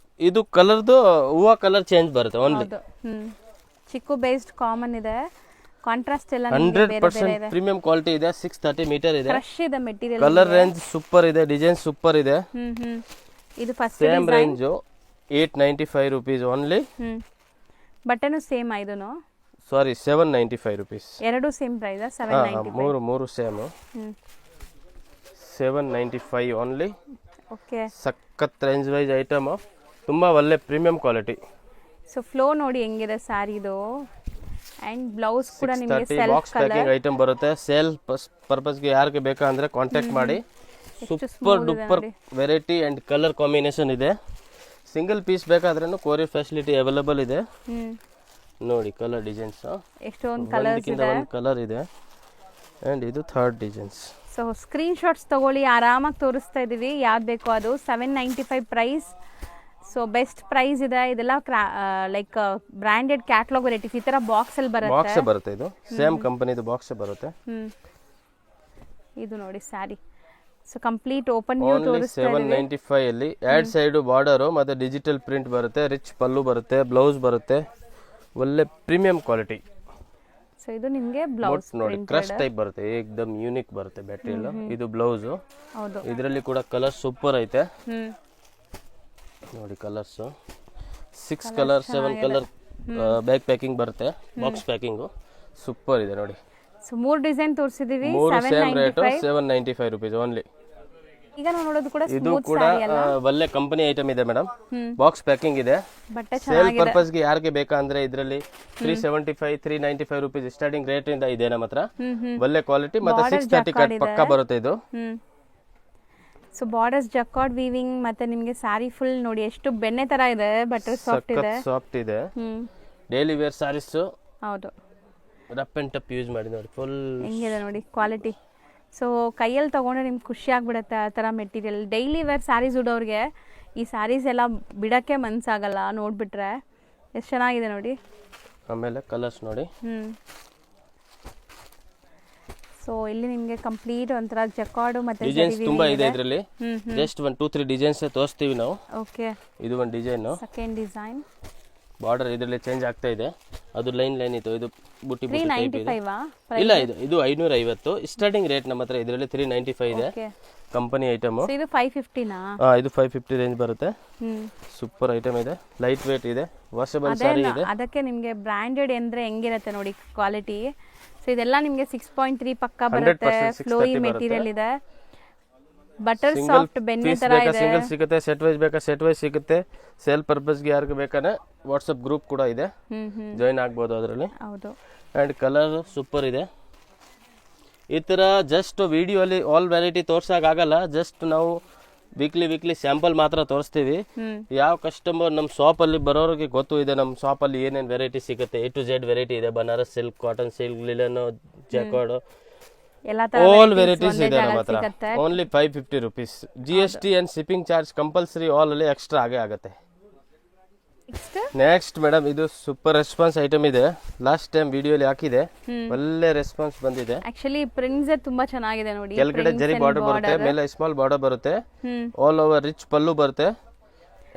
Speaker 2: ಇದು ಕಲರ್ದು ಹೂವ ಕಲರ್ ಚೇಂಜ್ ಬರುತ್ತೆ ಓನ್ಲಿ.
Speaker 1: ಚಿಕ್ಕು ಬೇಸ್ಡ್ ಕಾಮನ್ ಇದೆ. ಕಾಂಟ್ರಾಸ್ಟ್ ಎಲ್ಲ
Speaker 2: 100% ಪ್ರೀಮಿಯಂ ಕ್ವಾಲಿಟಿ ಇದೆ. 630 ಮೀಟರ್ ಇದೆ.
Speaker 1: ಫ್ರೆಶ್ ಇದೆ ಮೆಟೀರಿಯಲ್.
Speaker 2: ಕಲರ್ ರೇಂಜ್ ಸೂಪರ್ ಇದೆ, ಡಿಸೈನ್ ಸೂಪರ್ ಇದೆ.
Speaker 1: ಇದು first
Speaker 2: same range 895 rupees only.
Speaker 1: ಬಟ್ಟೆನು ಸೇಮ್ ಇದೂನು.
Speaker 2: ಸಾರಿ 795 rupees.
Speaker 1: ಎರಡು ಸೇಮ್ ಪ್ರೈಸ್. 795.
Speaker 2: ಮೂರು ಸೇಮ್. 795 ಓನ್ಲಿ.
Speaker 1: ಓಕೆ,
Speaker 2: ಸಖತ್ ರೇಂಜ್ ವೈಸ್ ಐಟಮ್, ತುಂಬಾ ಒಳ್ಳೆ ಪ್ರೀಮಿಯಂ ಕ್ವಾಲಿಟಿ.
Speaker 1: ಸೊ ಫ್ಲೋ ನೋಡಿ ಹೆಂಗಿದೆ ಸ್ಯಾರಿದು. ಅಂಡ್ ಬ್ಲೌಸ್ ಕೂಡ ನಿಮಗೆ ಸೆಲ್ಫ್
Speaker 2: ಬಾಕ್ಸ್ ಪ್ಯಾಕಿಂಗ್ ಐಟಮ್ ಬರುತ್ತೆ. ಸೇಲ್ ಪರ್ಪಸ್ ಗೆ ಯಾರಿಗೆ ಬೇಕಾ ಅಂದ್ರೆ ಕಾಂಟ್ಯಾಕ್ಟ್ ಮಾಡಿ. Super duper variety and colour combination ಇದೆ. ಸಿಂಗಲ್ ಪೀಸ್ ಬೇಕಾದ್ರೂ ಕೊರಿಯರ್ ಫೆಸಿಲಿಟಿ ಅವೈಲೇಬಲ್ ಇದೆ. ನೋಡಿ ಕಲರ್ ಡಿಸೈನ್ಸ್
Speaker 1: ಎಷ್ಟೊಂದು ಕಲರ್ಸ್ ಇದೆ.
Speaker 2: ಒಂದು ಕಲರ್ ಇದೆ ಅಂಡ್ ಇದು third designs.
Speaker 1: So screen shots ತಗೊಳ್ಳಿ, ಆರಾಮಾಗಿ ತೋರಿಸ್ತಾ ಇದೀವಿ. ಯಾವ್ದು ಬೇಕೋ ಅದು. 795 ಪ್ರೈಸ್. ಸೊ ಬೆಸ್ಟ್ ಪ್ರೈಸ್ ಇದೆ. ಇದೆಲ್ಲ ಲೈಕ್ ಬ್ರಾಂಡೆಡ್ ಕ್ಯಾಟಲಾಗ್ ವೆರೈಟೀಸ್. ಈ ತರ ಬಾಕ್ಸ್ ಅಲ್ಲಿ
Speaker 2: ಬರುತ್ತೆ. ಇದು ಸೇಮ್ ಕಂಪನಿದು ಬಾಕ್ಸ್ ಬರುತ್ತೆ.
Speaker 1: ಇದು ನೋಡಿ sari. So complete open view ತೋರಿಸ್ತಾ ಇದೀವಿ.
Speaker 2: 795 ಅಲ್ಲಿ ಎರಡ್ ಸೈಡ್ ಬಾರ್ಡರ್ ಮತ್ತೆ ಡಿಜಿಟಲ್ ಪ್ರಿಂಟ್ ಬರುತ್ತೆ, ರಿಚ್ ಪಲ್ಲು ಬರುತ್ತೆ, ಬ್ಲೌಸ್ ಬರುತ್ತೆ, ಒಳ್ಳೆ ಪ್ರೀಮಿಯಂ ಕ್ವಾಲಿಟಿ.
Speaker 1: ಸೊ ಇದು ನಿಮಗೆ ಬ್ಲೌಸ್
Speaker 2: ನೋಡಿ ಕ್ರಶ್ ಟೈಪ್ ಬರುತ್ತೆ, ಏಕದಮ್ ಯೂನಿಕ್ ಬರುತ್ತೆ ಮೆಟೀರಿಯಲ್. ಇದು ಬ್ಲೌಸ್.
Speaker 1: ಹೌದು,
Speaker 2: ಇದರಲ್ಲಿ ಕೂಡ ಕಲರ್ ಸೂಪರ್ ಐತೆ ನೋಡಿ. Colours 6 colour 7 colour back packing ಬರುತ್ತೆ, ಬಾಕ್ಸ್ ಪ್ಯಾಕಿಂಗ್ ಸೂಪರ್ ಇದೆ ನೋಡಿ.
Speaker 1: ಸೊ 3 ಡಿಸೈನ್ ತೋರಿಸಿದೀವಿ.
Speaker 2: ಮೂರು ಸೇಮ್ ರೇಟ್ 795 rupees ಓನ್ಲಿ.
Speaker 1: ಈಗ ನಾವು ನೋಡೋದು ಕೂಡ
Speaker 2: ಇದು ಕೂಡ ಒಳ್ಳೆ ಕಂಪನಿ ಐಟಮ್ ಇದೆ ಮೇಡಮ್. ಬಾಕ್ಸ್ ಪ್ಯಾಕಿಂಗ್ ಇದೆ.
Speaker 1: ಬಟ್ಟೆ
Speaker 2: ಸೇಲ್ ಪರ್ಪಸ್ ಗೆ ಯಾರಿಗೆ ಬೇಕಾ ಅಂದ್ರೆ ಇದರಲ್ಲಿ 375 395 rupees ಸ್ಟಾರ್ಟಿಂಗ್ ರೇಟ್ ಇಂದ ಇದೆ ನಮ್ಮ ಹತ್ರ. ಒಳ್ಳೆ ಕ್ವಾಲಿಟಿ ಮತ್ತೆ 630 ಕಟ್ ಪಕ್ಕ ಬರುತ್ತೆ ಇದು.
Speaker 1: ಸೊ ಬಾರ್ಡರ್ಸ್ ಜಕಾರ್ಡ್ ವೀವಿಂಗ್ ಮತ್ತೆ ನಿಮಗೆ ಸಾರಿ ಫುಲ್ ನೋಡಿ ಎಷ್ಟು ಬೆಣ್ಣೆ ತರ ಇದೆ. ಬಟ್ಟೆ ಸಾಫ್ಟ್ ಇದೆ,
Speaker 2: ಸಾಫ್ಟ್ ಇದೆ. Daily wear saris.
Speaker 1: ಹೌದು,
Speaker 2: ರಫ್ ಅಂಡ್ ಟಫ್ ಯೂಸ್ ಮಾಡಿ ನೋಡಿ ಫುಲ್
Speaker 1: ಹೆಂಗಿದೆ ನೋಡಿ ಕ್ವಾಲಿಟಿ. ಸೊ ಕೈಯಲ್ಲಿ ತಗೊಂಡ್ರೆ ನಿಮ್ಗೆ ಖುಷಿ ಆಗ್ಬಿಡುತ್ತೆ ಆ ಥರ ಮೆಟೀರಿಯಲ್. ಡೈಲಿ ವೇರ್ ಸ್ಯಾರೀಸ್ ಉಡೋರಿಗೆ ಈ ಸ್ಯಾರೀಸ್ ಎಲ್ಲ ಬಿಡೋಕ್ಕೆ ಮನಸ್ಸಾಗಲ್ಲ ನೋಡ್ಬಿಟ್ರೆ. ಎಷ್ಟು ಚೆನ್ನಾಗಿದೆ ನೋಡಿ.
Speaker 2: ಆಮೇಲೆ ಕಲರ್ಸ್ ನೋಡಿ.
Speaker 1: ಸೊ ಇಲ್ಲಿ ನಿಮಗೆ ಕಂಪ್ಲೀಟ್ ಒಂಥರ ಜಕಾರ್ಡ್ ಮತ್ತೆ
Speaker 2: ಡಿಸೈನ್ಸ್ ತುಂಬಾ ಇದೆ ಇದರಲ್ಲಿ. ಜಸ್ಟ್ 1 2 3 ಡಿಸೈನ್ಸ್ ತೋರಿಸ್ತೀವಿ ನಾವು.
Speaker 1: ಓಕೆ,
Speaker 2: ಇದು ಒಂದು ಡಿಸೈನ್.
Speaker 1: Second design.
Speaker 2: ಬಾರ್ಡರ್ ಇದರಲ್ಲಿ ಚೇಂಜ್ ಆಗ್ತಾ ಇದೆ. ಅದು ಲೈನ್ ಇತ್ತು. ಇದು ಬುಟ್ಟಿ ಬುಟ್ಟಿ ಟೈಪ್ ಇದೆ.
Speaker 1: 395
Speaker 2: ಇಲ್ಲ, ಇದು 550 ಸ್ಟಾರ್ಟಿಂಗ್ ರೇಟ್ ನಮ್ಮ ಹತ್ರ. ಇದರಲ್ಲಿ 395 ಇದೆ. Company item.
Speaker 1: ಇದು 550 ನಾ?
Speaker 2: ಇದು 550 ರೇಂಜ್ ಬರುತ್ತೆ. ಸೂಪರ್ ಐಟಮ್ ಇದೆ, ಲೈಟ್ ವೇಟ್ ಇದೆ, ವಾಷಬಲ್ ಸಾರಿ ಇದೆ.
Speaker 1: ಅದಕ್ಕೆ ನಿಮಗೆ ಬ್ರಾಂಡೆಡ್ ಅಂದ್ರೆ ಹೆಂಗಿರುತ್ತೆ ನೋಡಿ ಕ್ವಾಲಿಟಿ. ಸೊ ಇದೆಲ್ಲ ನಿಮಗೆ 6.3 ಪಕ್ಕ ಬರುತ್ತೆ. ಫ್ಲೋಯಿ ಮೆಟೀರಿಯಲ್ ಇದೆ. ಬಟರ್ ಸಾಫ್ಟ್ ಬೆಣ್ಣೆ ತರ ಇದೆ.
Speaker 2: ಸಿಂಗಲ್ ಸಿಗುತ್ತೆ, ಸೆಟ್ ವೈಸ್ ಬೇಕಾ ಸೆಟ್ ವೈಸ್ ಸಿಗುತ್ತೆ. ಸೇಲ್ ಪರ್ಪಸ್ ಗೆ ಯಾರಿಗೆ ಬೇಕಾನೆ ವಾಟ್ಸ್ಆಪ್ ಗ್ರೂಪ್ ಕೂಡ ಇದೆ, ಜಾಯಿನ್ ಆಗ್ಬೋದು ಅದರಲ್ಲಿ.
Speaker 1: ಹೌದು,
Speaker 2: ಅಂಡ್ ಕಲರ್ ಸೂಪರ್ ಇದೆ. ಈ ತರ ಜಸ್ಟ್ ವಿಡಿಯೋ ಅಲ್ಲಿ ಆಲ್ ವೆರೈಟಿ ತೋರ್ಸಕ್ಕಾಗಲ್ಲ. ಜಸ್ಟ್ ನಾವು ವೀಕ್ಲಿ ಸ್ಯಾಂಪಲ್ ಮಾತ್ರ ತೋರಿಸ್ತೀವಿ. ಯಾವ ಕಸ್ಟಮರ್ ನಮ್ಮ ಶಾಪ್ ಅಲ್ಲಿ ಬರೋರಿಗೆ ಗೊತ್ತು ಇದೆ ನಮ್ಮ ಶಾಪ್ ಅಲ್ಲಿ ಏನೇನ್ ವೆರೈಟಿ ಸಿಗುತ್ತೆ. A to Z ವೆರೈಟಿ ಇದೆ. Banaras silk, cotton silk, linen, jacquard, all varieties ಇದೆ ನಮ್ಮ ಹತ್ರ. Only 550 rupees. GST and shipping charge compulsory all ಅಲ್ಲಿ ಎಕ್ಸ್ಟ್ರಾ ಆಗೇ ಆಗುತ್ತೆ. ನೆಕ್ಸ್ಟ್ ಮೇಡಮ್ ಇದು ಸೂಪರ್ ರೆಸ್ಪಾನ್ಸ್ ಐಟಮ್ ಇದೆ. ಲಾಸ್ಟ್ ಟೈಮ್ ವಿಡಿಯೋಲಿ ಹಾಕಿದೆ, ಒಳ್ಳೆ ರೆಸ್ಪಾನ್ಸ್ ಬಂದಿದೆ.
Speaker 1: ಆಕ್ಚುಲಿ ಪ್ರಿಂಟ್ಸ್ ತುಂಬಾ ಚೆನ್ನಾಗಿದೆ ನೋಡಿ.
Speaker 2: ಕೆಳಗಡೆ ಜರಿ ಬಾರ್ಡರ್ ಬರುತ್ತೆ, ಮೇಲೆ ಸ್ಮಾಲ್ ಬಾರ್ಡರ್ ಬರುತ್ತೆ, ಆಲ್ ಓವರ್ ರಿಚ್ ಪಲ್ಲು ಬರುತ್ತೆ.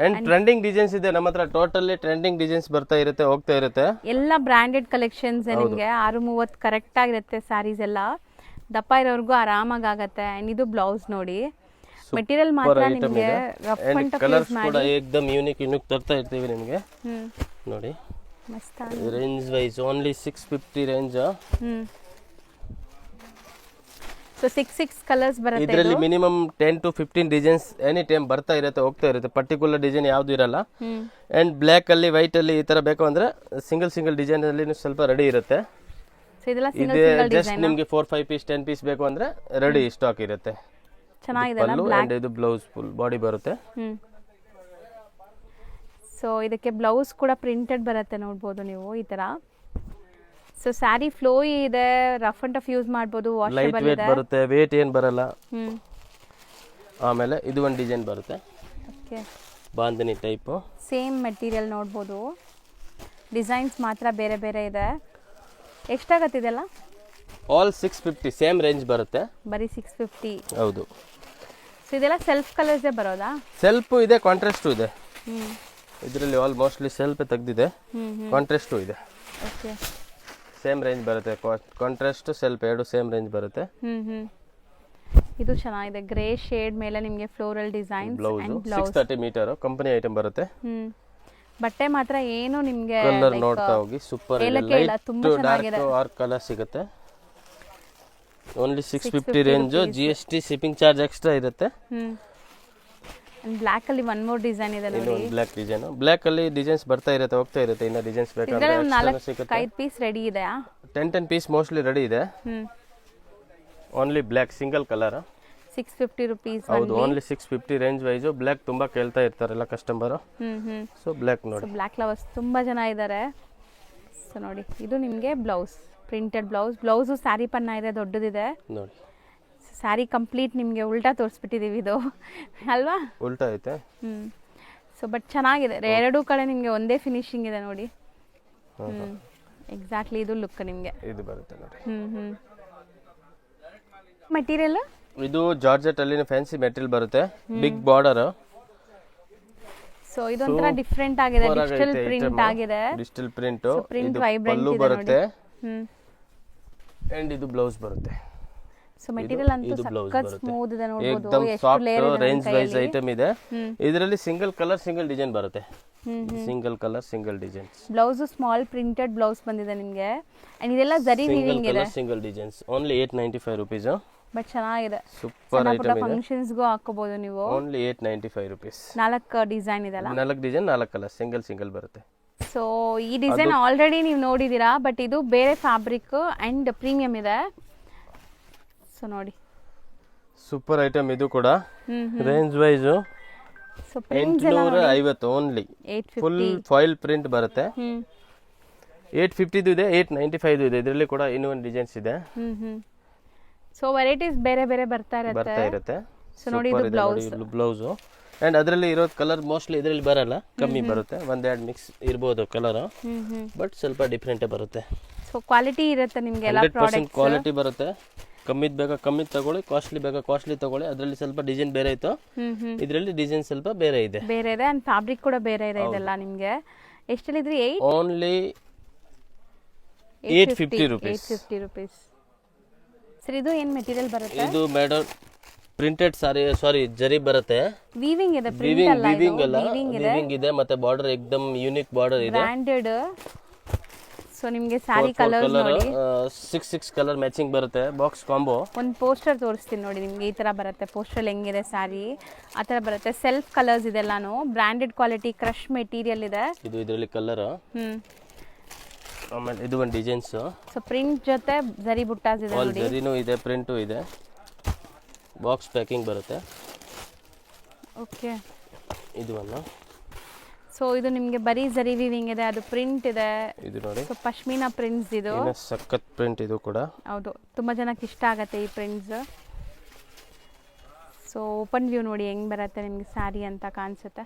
Speaker 2: ಅಂಡ್ ಟ್ರೆಂಡಿಂಗ್ ಡಿಸೈನ್ಸ್ ಇದೆ ನಮ್ಮ ಹತ್ರ. ಟೋಟಲಿ ಟ್ರೆಂಡಿಂಗ್ ಡಿಸೈನ್ಸ್ ಬರ್ತಾ ಇರುತ್ತೆ, ಹೋಗ್ತಾ ಇರುತ್ತೆ.
Speaker 1: ಎಲ್ಲ ಬ್ರಾಂಡೆಡ್ ಕಲೆಕ್ಷನ್ಸ್ ನಿಮಗೆ 630 ಕರೆಕ್ಟ್ ಆಗಿರುತ್ತೆ. ಸ್ಯಾರೀಸ್ ಎಲ್ಲ ದಪ್ಪ ಇರೋರ್ಗೂ ಆರಾಮಾಗಿ ಆಗತ್ತೆ. ಅಂಡ್ ಇದು ಬ್ಲೌಸ್ ನೋಡಿ, ಮೆಟೀರಿಯಲ್ ಮಾತ್ರ ನಿಮಗೆ ರಫ್ ಅಂಡ್ ಟಫ್ ಯೂಸ್ ಮಾಡಿ
Speaker 2: ಕೂಡ ಏಕದಮ್ ಯೂನಿಕ್ ತರ್ತಾ ಇರ್ತೀವಿ ನಿಮಗೆ. ನೋಡಿ
Speaker 1: ಮಸ್ತ್
Speaker 2: range wise only 650 range.
Speaker 1: So 6 colours ಬರುತ್ತೆ.
Speaker 2: ಇದರಲ್ಲಿ minimum 10 to 15 designs any time ಬರ್ತಾ ಇರುತ್ತೆ, ಹೋಗ್ತಾ ಇರುತ್ತೆ. ಪರ್ಟಿಕ್ಯುಲರ್ ಡಿಸೈನ್ ಯಾವ್ದು ಇರಲ್ಲ. ಅಂಡ್ ಬ್ಲ್ಯಾಕ್ ಅಲ್ಲಿ ವೈಟ್ ಅಲ್ಲಿ ಈ ತರ ಬೇಕು ಅಂದ್ರೆ ಸಿಂಗಲ್ ಡಿಸೈನ್ ಅಲ್ಲಿ ಸ್ವಲ್ಪ ರೆಡಿ ಇರುತ್ತೆ.
Speaker 1: ಸೊ ಇದೆಲ್ಲ
Speaker 2: ಇದೆ ಜಸ್ಟ್ ನಿಮಗೆ 4-5 ಪೀಸ್ 10 ಪೀಸ್ ಬೇಕು ಅಂದ್ರೆ ರೆಡಿ ಸ್ಟಾಕ್ ಇರುತ್ತೆ.
Speaker 1: ಚೆನ್ನಾಗಿದೆ
Speaker 2: ಪಲ್ಲು ಅಂಡ್ ಇದು ಬ್ಲೌಸ್ ಫುಲ್ ಬಾಡಿ ಬರುತ್ತೆ.
Speaker 1: ಸೊ ಇದಕ್ಕೆ ಬ್ಲೌಸ್ ಕೂಡ ಪ್ರಿಂಟೆಡ್ ಬರುತ್ತೆ, ನೋಡ್ಬೋದು ನೀವು ಈ ತರ. ಸೊ ಸ್ಯಾರಿ ಫ್ಲೋ ಇದೆ, ರಫ್ ಅಂಡ್ ಟಫ್ ಯೂಸ್ ಮಾಡ್ಬೋದು,
Speaker 2: ಲೈಟ್
Speaker 1: ವಾಷಬಲ್
Speaker 2: ವೇಟ್
Speaker 1: ಇದೆ.
Speaker 2: ಬರುತ್ತೆ, ವೇಟ್ ಏನ್ ಬರಲ್ಲ. ಆಮೇಲೆ ಇದು ಒಂದು ಡಿಸೈನ್ ಬರುತ್ತೆ,
Speaker 1: okay
Speaker 2: bandhani type.
Speaker 1: Same material ನೋಡ್ಬೋದು, ಡಿಸೈನ್ಸ್ ಮಾತ್ರ ಬೇರೆ ಬೇರೆ ಇದೆ. ಎಷ್ಟಾಗತ್ತಿದೆಲ್ಲ?
Speaker 2: ಆಲ್ 650 ಸೇಮ್ ರೇಂಜ್ ಬರುತ್ತೆ.
Speaker 1: ಬರೀ 650.
Speaker 2: ಹೌದು.
Speaker 1: ಸೊ ಇದೆಲ್ಲ ಸೆಲ್ಫ್ ಕಲರ್ಸೇ ಬರೋದಾ?
Speaker 2: ಸೆಲ್ಫ್ ಇದೆ, ಕಾಂಟ್ರಾಸ್ಟ್ ಇದೆ. ಇದರಲ್ಲಿ ಆಲ್ ಮೋಸ್ಟ್ಲಿ ಸೆಲ್ಫ್ ತೆಗ್ದಿದೆ, ಕಾಂಟ್ರಾಸ್ಟ್ ಇದೆ.
Speaker 1: ಓಕೆ
Speaker 2: ಸೇಮ್ ರೇಂಜ್ ಬರುತ್ತೆ. ಕಾಂಟ್ರಾಸ್ಟ್ ಸೆಲ್ಫ್ ಎರಡು ಸೇಮ್ ರೇಂಜ್ ಬರುತ್ತೆ.
Speaker 1: ಇದು ಚೆನ್ನಾಗಿದೆ, ಗ್ರೇ ಶೇಡ್ ಮೇಲೆ ನಿಮಗೆ floral designs and blouse.
Speaker 2: 630 metre company item ಬರುತ್ತೆ.
Speaker 1: ಬಟ್ಟೆ ಮಾತ್ರ ಏನು ನಿಮಗೆ
Speaker 2: ಕಲರ್ ನೋಡ್ತಾ ಹೋಗಿ, ಸೂಪರ್ ಇದೆ. ಲೈಟ್ ಟು ಡಾರ್ಕ್ ಆರ್ ಕಲರ್ ಸಿಗುತ್ತೆ. Only 650 range. GST shipping charge extra ಇರುತ್ತೆ.
Speaker 1: ಬ್ಲ್ಯಾಕ್ ಅಲ್ಲಿ ಒನ್ ಮೋರ್ ಡಿಸೈನ್ ಇದೆ ನೋಡಿ.
Speaker 2: ಬ್ಲ್ಯಾಕ್ ಡಿಸೈನ್, ಬ್ಲ್ಯಾಕ್ ಅಲ್ಲಿ ಡಿಸೈನ್ಸ್ ಬರ್ತಾ ಇರುತ್ತೆ, ಹೋಗ್ತಾ ಇರುತ್ತೆ. ಇನ್ನ ಡಿಸೈನ್ಸ್ ಬೇಕಾದ್ರೆ
Speaker 1: 4-5 ಪೀಸ್ ರೆಡಿ ಇದೆ.
Speaker 2: 10 ಪೀಸ್ ಮೋಸ್ಟ್ಲಿ ರೆಡಿ ಇದೆ. Only black single colour
Speaker 1: 650 rupees.
Speaker 2: ಹೌದು, ಓನ್ಲಿ 650 ರೇಂಜ್ ವೈಸ್. ಬ್ಲ್ಯಾಕ್ ತುಂಬಾ ಕೇಳ್ತಾ ಇರ್ತಾರಲ್ಲ ಕಸ್ಟಮರ್, ಸೊ ಬ್ಲ್ಯಾಕ್ ನೋಡಿ.
Speaker 1: ಬ್ಲ್ಯಾಕ್ ಲವರ್ಸ್ ತುಂಬಾ ಜನ ಇದ್ದಾರೆ. ಸೊ ನೋಡಿ, ಇದು ನಿಮಗೆ blouse, printed blouse. Blouse sari ಪನ್ನ ಇದೆ, ದೊಡ್ಡದಿದೆ
Speaker 2: ನೋಡಿ.
Speaker 1: ಸ್ಯಾರಿ ಕಂಪ್ಲೀಟ್ ನಿಮಗೆ ಉಲ್ಟಾ ತೋರಿಸ್ಬಿಟ್ಟಿದ್ದೀವಿ ಇದು ಅಲ್ವಾ?
Speaker 2: ಉಲ್ಟಾ ಐತೆ.
Speaker 1: ಸೊ ಬಟ್ ಚೆನ್ನಾಗಿದೆ, ಎರಡೂ ಕಡೆ ನಿಮಗೆ ಒಂದೇ ಫಿನಿಶಿಂಗ್ ಇದೆ ನೋಡಿ. ಎಕ್ಸಾಕ್ಟ್ಲಿ ಇದು ಲುಕ್ ನಿಮಗೆ
Speaker 2: ಇದು ಬರುತ್ತೆ ನೋಡಿ.
Speaker 1: ಮೆಟೀರಿಯಲ್
Speaker 2: ಇದು ಜಾರ್ಜೆಟ್ ಅಲ್ಲಿ ಫ್ಯಾನ್ಸಿ ಮೆಟೀರಿಯಲ್ ಬರುತ್ತೆ, ಬಿಗ್ ಬಾರ್ಡರ್.
Speaker 1: ಸೊ ಇದೊಂಥರ ಡಿಫ್ರೆಂಟ್ ಆಗಿದೆ, ಡಿಜಿಟಲ್ ಪ್ರಿಂಟ್ ಆಗಿದೆ.
Speaker 2: ಡಿಜಿಟಲ್ ಪ್ರಿಂಟ್,
Speaker 1: ಪ್ರಿಂಟ್
Speaker 2: ಇದು
Speaker 1: ವೈಬ್ರೆಂಟ್
Speaker 2: ಪಲ್ಲು
Speaker 1: ಇದೆ
Speaker 2: ಬರುತ್ತೆ.
Speaker 1: ನೋಡಿ.
Speaker 2: ಅಂಡ್ ಇದು ಬ್ಲೌಸ್ ಬರುತ್ತೆ.
Speaker 1: ಸೊ ಮೆಟೀರಿಯಲ್ ಅಂತೂ
Speaker 2: ಇದು ಬ್ಲೌಸ್
Speaker 1: ಸಖತ್
Speaker 2: ಬರುತ್ತೆ,
Speaker 1: ಸ್ಮೂತ್ ಇದೆ ನೋಡಬಹುದು.
Speaker 2: ಏಕದಮ್
Speaker 1: ಎಷ್ಟು
Speaker 2: ಸಾಫ್ಟ್
Speaker 1: ಲೇಯರ್ ಇದೆ
Speaker 2: ರೇಂಜ್ ವೈಸ್ ಐಟಮ್ ಇದೆ. ಇದರಲ್ಲಿ ಸಿಂಗಲ್ ಕಲರ್ ಸಿಂಗಲ್ ಡಿಸೈನ್ ಬರುತ್ತೆ. Single colour single designs.
Speaker 1: Blouse small printed blouse ಬಂದಿದೆ ನಿಮಗೆ. ಅಂಡ್ ಇದೆಲ್ಲ ಜರಿ ವೀವಿಂಗ್ ಇದೆ.
Speaker 2: Single designs only 895 rupees.
Speaker 1: But ಚೆನ್ನಾಗಿದೆ,
Speaker 2: ಸೂಪರ್ ಐಟಮ್ ಇದೆ.
Speaker 1: ಫಂಕ್ಷನ್ಸ್ ಗೂ ಹಾಕೋಬಹುದು ನೀವು.
Speaker 2: Only 895 rupees.
Speaker 1: 4 ಡಿಸೈನ್ ಇದೆಲ್ಲ,
Speaker 2: 4 ಡಿಸೈನ್ 4 ಕಲರ್ ಸಿಂಗಲ್ ಬರುತ್ತೆ.
Speaker 1: ಸೊ ಈ ಡಿಸೈನ್ ಆಲ್ರೆಡಿ ನೀವು ನೋಡಿದೀರಾ, ಬಟ್ ಇದು ಬೇರೆ ಫ್ಯಾಬ್ರಿಕ್ ಅಂಡ್ ಪ್ರೀಮಿಯಂ ಇದೆ. ಸೊ ನೋಡಿ,
Speaker 2: ಸೂಪರ್ ಐಟಮ್ ಇದು ಕೂಡ. ರೇಂಜ್ ವೈಸ್
Speaker 1: ಸೊ ಪ್ರಿಂಟ್ಸ್ ಎಲ್ಲ
Speaker 2: 850 ಓನ್ಲಿ. ಫುಲ್ ಫಾಯಿಲ್ ಪ್ರಿಂಟ್ ಬರುತ್ತೆ. 850 ಇದೆ, 895 ಇದೆ. ಇದರಲ್ಲಿ ಕೂಡ ಇನ್ನೊಂದು ಡಿಸೈನ್ಸ್ ಇದೆ.
Speaker 1: ಸೊ ವೆರೈಟೀಸ್ ಬೇರೆ ಬೇರೆ ಬರ್ತಾ ಇರುತ್ತೆ. ಸೊ ನೋಡಿ, ಇದು
Speaker 2: ಬ್ಲೌಸ್. ಅಂಡ್ ಅದರಲ್ಲಿ ಇರೋದು ಕಲರ್ ಮೋಸ್ಟ್ಲಿ ಇದರಲ್ಲಿ ಬರಲ್ಲ, ಕಮ್ಮಿ ಬರುತ್ತೆ. ಒಂದೆರಡು ಮಿಕ್ಸ್ ಇರಬಹುದು ಕಲರ್, ಬಟ್ ಸ್ವಲ್ಪ ಡಿಫ್ರೆಂಟ್ ಬರುತ್ತೆ.
Speaker 1: ಸೊ ಕ್ವಾಲಿಟಿ ಇರುತ್ತೆ ನಿಮಗೆ ಎಲ್ಲ
Speaker 2: 100% ಕ್ವಾಲಿಟಿ ಬರುತ್ತೆ. ಕಮ್ಮಿದ್ ಬೇಕಾ ಕಮ್ಮಿ ತಗೊಳ್ಳಿ, ಕಾಸ್ಟ್ಲಿ ಬೇಕಾ ಕಾಸ್ಟ್ಲಿ ತಗೊಳ್ಳಿ. ಅದರಲ್ಲಿ ಸ್ವಲ್ಪ ಡಿಸೈನ್ ಬೇರೆ ಇತ್ತು, ಇದರಲ್ಲಿ ಡಿಸೈನ್ ಸ್ವಲ್ಪ ಬೇರೆ ಇದೆ.
Speaker 1: ಅಂಡ್ ಫ್ಯಾಬ್ರಿಕ್ ಕೂಡ ಬೇರೆ ಇದೆ. ಇದೆಲ್ಲ ನಿಮಗೆ ಎಷ್ಟು ಹೇಳಿದ್ರಿ?
Speaker 2: Only 850
Speaker 1: rupees. ಸರ್ ಇದು ಏನು ಮೆಟೀರಿಯಲ್ ಬರುತ್ತೆ?
Speaker 2: ಇದು ಮೇಡಮ್ ಪ್ರಿಂಟೆಡ್ ಸಾರಿ ಜರಿ ಬರುತ್ತೆ.
Speaker 1: ವೀವಿಂಗ್ ಇದೆ, ಪ್ರಿಂಟ್ ಅಲ್ಲ,
Speaker 2: ವೀವಿಂಗ್ ಇದೆ. ಮತ್ತೆ ಬಾರ್ಡರ್ ಏಕದಮ್ ಯೂನಿಕ್ ಬಾರ್ಡರ್ ಇದೆ,
Speaker 1: ಬ್ರಾಂಡೆಡ್. ಸೊ ನಿಮಗೆ ಸ್ಯಾರಿ ಕಲರ್ ನೋಡಿ,
Speaker 2: 6 ಕಲರ್ ಮ್ಯಾಚಿಂಗ್ ಬರುತ್ತೆ, ಬಾಕ್ಸ್ ಕಾಂಬೋ.
Speaker 1: ಒಂದು ಪೋಸ್ಟರ್ ತೋರಿಸ್ತೀನಿ ನೋಡಿ ನಿಮಗೆ. ಈ ತರ ಬರುತ್ತೆ ಪೋಸ್ಟರ್, ಹೆಂಗಿದೆ ಸ್ಯಾರಿ ಆ ತರ ಬರುತ್ತೆ. ಸೆಲ್ಫ್ ಕಲರ್ಸ್ ಇದೆಲ್ಲಾನು, ಬ್ರಾಂಡೆಡ್ ಕ್ವಾಲಿಟಿ, ಕ್ರಶ್ ಮೆಟೀರಿಯಲ್ ಇದೆ.
Speaker 2: ಇದು ಇದರಲ್ಲಿ ಕಲರ್. ಆಮೇಲೆ ಇದು ಒಂದು ಡಿಸೈನ್ಸ್.
Speaker 1: ಸೊ ಪ್ರಿಂಟ್ ಜೊತೆ ಜರಿ ಬುಟ್ಟಾಸ್ ಇದೆ ನೋಡಿ.
Speaker 2: ಜರಿನೂ ಇದೆ, ಪ್ರಿಂಟು ಇದೆ. ಬಾಕ್ಸ್ ಪ್ಯಾಕಿಂಗ್ ಬರುತ್ತೆ.
Speaker 1: ಓಕೆ,
Speaker 2: ಇದು ಒಂದು.
Speaker 1: ಸೊ ಇದು ನಿಮಗೆ ಬರೀ ಜರಿ ವೀವಿಂಗ್ ಇದೆ, ಅದು ಪ್ರಿಂಟ್ ಇದೆ.
Speaker 2: ಇದು ನೋಡಿ,
Speaker 1: ಸೊ ಪಶ್ಮಿನಾ ಪ್ರಿಂಟ್ಸ್ ಇದು.
Speaker 2: ಸಖತ್ ಪ್ರಿಂಟ್ ಇದು ಕೂಡ.
Speaker 1: ಹೌದು, ತುಂಬಾ ಜನಕ್ಕೆ ಇಷ್ಟ ಆಗುತ್ತೆ ಈ ಪ್ರಿಂಟ್ಸ್. ಸೊ ಓಪನ್ ವ್ಯೂ ನೋಡಿ ಹೆಂಗ್ ಬರುತ್ತೆ ನಿಮಗೆ ಸ್ಯಾರಿ ಅಂತ ಕಾಣಿಸುತ್ತೆ.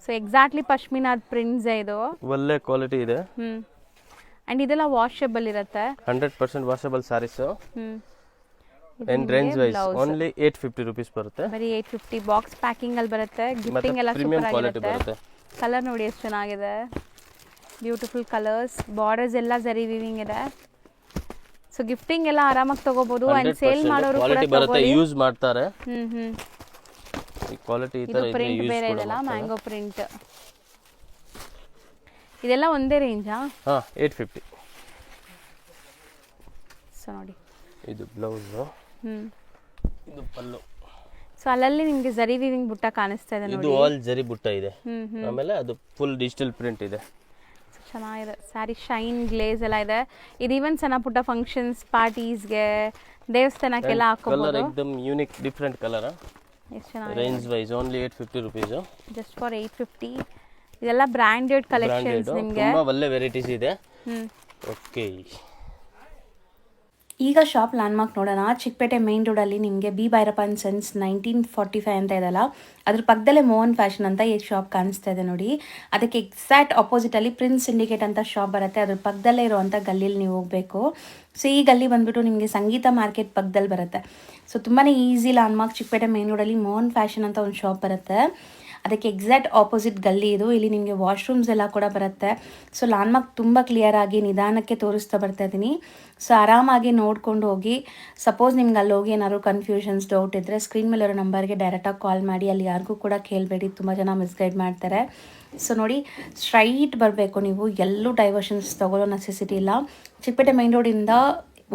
Speaker 1: ಸೊ ಎಕ್ಸಾಕ್ಟ್ಲಿ ಪಶ್ಮಿನಾದ ಪ್ರಿಂಟ್ಸ್ ಇದು.
Speaker 2: ಒಳ್ಳೆ ಕ್ವಾಲಿಟಿ ಇದೆ.
Speaker 1: ಆ್ಯಂಡ್ ಇದೆಲ್ಲ ವಾಷಬಲ್ ಇರುತ್ತೆ.
Speaker 2: 100% washable saris. And range wise only 850 rupees ಬರುತ್ತೆ.
Speaker 1: ಬರೀ 850 ಬಾಕ್ಸ್ ಪ್ಯಾಕಿಂಗ್ ಅಲ್ಲಿ ಬರುತ್ತೆ. ಗಿಫ್ಟಿಂಗ್ ಎಲ್ಲ
Speaker 2: ಪ್ರೀಮಿಯಂ
Speaker 1: ಸೂಪರ್
Speaker 2: ಕ್ವಾಲಿಟಿ
Speaker 1: ಆಗಿರುತ್ತೆ.
Speaker 2: ಬರುತ್ತೆ.
Speaker 1: ಕಲರ್ ನೋಡಿ ಎಷ್ಟು ಚೆನ್ನಾಗಿದೆ, ಬ್ಯೂಟಿಫುಲ್ ಕಲರ್ಸ್. ಬಾರ್ಡರ್ಸ್ ಎಲ್ಲ ಜರಿ ವಿವಿಂಗ್ ಇದೆ. ಸೊ ಗಿಫ್ಟಿಂಗ್ ಎಲ್ಲ ಆರಾಮಾಗಿ ತಗೋಬಹುದು. ಅಂಡ್ ಸೇಲ್ ಮಾಡೋರು ಕೂಡ
Speaker 2: ಕ್ವಾಲಿಟಿ ಬರುತ್ತೆ,
Speaker 1: ತಗೊಳ್ಳಿ.
Speaker 2: ಯೂಸ್ ಮಾಡ್ತಾರೆ. ಈ ಕ್ವಾಲಿಟಿ ಈ
Speaker 1: ಇದು
Speaker 2: ತರ ಇದೆ,
Speaker 1: ಪ್ರಿಂಟ್
Speaker 2: ಯೂಸ್
Speaker 1: ಬೇರೆ
Speaker 2: ಕೂಡ
Speaker 1: ಇದೆಲ್ಲ,
Speaker 2: ಮಾಡ್ತಾರೆ.
Speaker 1: Mango print. ಇದೆಲ್ಲ ಒಂದೇ ರೇಂಜಾ?
Speaker 2: 850.
Speaker 1: ಸೊ ನೋಡಿ,
Speaker 2: ಇದು ಬ್ಲೌಸ್, ಇದು ಪಲ್ಲು.
Speaker 1: ಸೊ ಅಲ್ಲಲ್ಲಿ ನಿಮಗೆ ಜರಿ ವಿವಿಂಗ್ ಬುಟ್ಟ ಕಾಣಿಸ್ತಾ ಇದೆ
Speaker 2: ಇದು
Speaker 1: ನೋಡಿ.
Speaker 2: ಆಲ್ ಜರಿ ಬುಟ್ಟ ಇದೆ. ಆಮೇಲೆ ಅದು ಫುಲ್ ಡಿಜಿಟಲ್ ಪ್ರಿಂಟ್ ಇದೆ.
Speaker 1: ಚೆನ್ನಾಗಿದೆ ಸ್ಯಾರಿ. ಶೈನ್ ಗ್ಲೇಸ್ ಎಲ್ಲ ಇದೆ. ಇದು ಈವನ್ ಸಣ್ಣ ಪುಟ್ಟ ಫಂಕ್ಷನ್ಸ್, ಪಾರ್ಟೀಸ್ಗೆ, ದೇವಸ್ಥಾನಕ್ಕೆಲ್ಲ
Speaker 2: ಕಲರ್
Speaker 1: ಹಾಕೋಬಹುದು.
Speaker 2: एकदम ಯೂನಿಕ್ ಡಿಫರೆಂಟ್ ಕಲರ್.
Speaker 1: ಎಷ್ಟು ಚೆನ್ನಾಗಿದೆ.
Speaker 2: Range wise only 850 rupees.
Speaker 1: Just for 850. ಇದೆಲ್ಲ ಬ್ರ್ಯಾಂಡೆಡ್ ಕಲೆಕ್ಷನ್ಸ್ ನಿಮಗೆ.
Speaker 2: ತುಂಬಾ ಒಳ್ಳೆ ವೆರೈಟೀಸ್ ಇದೆ. ಓಕೆ,
Speaker 3: ಈಗ ಶಾಪ್ ಲ್ಯಾಂಡ್ಮಾರ್ಕ್ ನೋಡೋಣ. ಚಿಕ್ಕಪೇಟೆ ಮೇನ್ ರೋಡಲ್ಲಿ ನಿಮಗೆ ಬಿ ಭೈರಪ್ಪ ಅಂಡ್ ಸನ್ಸ್ 1945 ಅಂತ ಇದೆಲ್ಲ, ಅದ್ರ ಪಕ್ಕದಲ್ಲೇ ಮೋಹನ್ ಫ್ಯಾಷನ್ ಅಂತ ಈ ಶಾಪ್ ಕಾಣಿಸ್ತಾ ಇದೆ ನೋಡಿ. ಅದಕ್ಕೆ ಎಕ್ಸಾಕ್ಟ್ ಆಪೋಸಿಟಲ್ಲಿ ಪ್ರಿನ್ಸ್ ಸಿಂಡಿಕೇಟ್ ಅಂತ ಶಾಪ್ ಬರುತ್ತೆ. ಅದ್ರ ಪಕ್ಕದಲ್ಲೇ ಇರುವಂಥ ಗಲ್ಲಿಯಲ್ಲಿ ನೀವು ಹೋಗಬೇಕು. ಸೊ ಈ ಗಲ್ಲಿ ಬಂದುಬಿಟ್ಟು ನಿಮಗೆ ಸಂಗೀತ ಮಾರ್ಕೆಟ್ ಪಕ್ಕದಲ್ಲಿ ಬರುತ್ತೆ. ಸೊ ತುಂಬಾ ಈಸಿ ಲ್ಯಾಂಡ್ಮಾರ್ಕ್. ಚಿಕ್ಕಪೇಟೆ ಮೇನ್ ರೋಡಲ್ಲಿ ಮೋಹನ್ ಫ್ಯಾಷನ್ ಅಂತ ಒಂದು ಶಾಪ್ ಬರುತ್ತೆ. ಅದಕ್ಕೆ ಎಕ್ಸಾಕ್ಟ್ ಆಪೋಸಿಟ್ ಗಲ್ಲಿ ಇದು. ಇಲ್ಲಿ ನಿಮಗೆ ವಾಶ್ರೂಮ್ಸ್ ಎಲ್ಲ ಕೂಡ ಬರುತ್ತೆ. ಸೊ ಲ್ಯಾಂಡ್ಮಾರ್ಕ್ ತುಂಬ ಕ್ಲಿಯರ್ ಆಗಿ ನಿಧಾನಕ್ಕೆ ತೋರಿಸ್ತಾ ಬರ್ತಾ ಇದ್ದೀನಿ. ಸೊ ಆರಾಮಾಗಿ ನೋಡ್ಕೊಂಡು ಹೋಗಿ. ಸಪೋಸ್ ನಿಮ್ಗೆ ಅಲ್ಲಿ ಹೋಗಿ ಏನಾದ್ರು ಕನ್ಫ್ಯೂಷನ್ಸ್, ಡೌಟ್ ಇದ್ದರೆ ಸ್ಕ್ರೀನ್ ಮೇಲಿರೋ ನಂಬರ್ಗೆ ಡೈರೆಕ್ಟಾಗಿ ಕಾಲ್ ಮಾಡಿ. ಅಲ್ಲಿ ಯಾರಿಗೂ ಕೂಡ ಕೇಳಬೇಡಿ, ತುಂಬ ಜನ ಮಿಸ್ಗೈಡ್ ಮಾಡ್ತಾರೆ. ಸೊ ನೋಡಿ, ಸ್ಟ್ರೈಟ್ ಬರಬೇಕು ನೀವು, ಎಲ್ಲೂ ಡೈವರ್ಷನ್ಸ್ ತೊಗೊಳ್ಳೋ ನೆಸೆಸಿಟಿ ಇಲ್ಲ. ಚಿಕ್ಕಪೇಟೆ ಮೈನ್ ರೋಡಿಂದ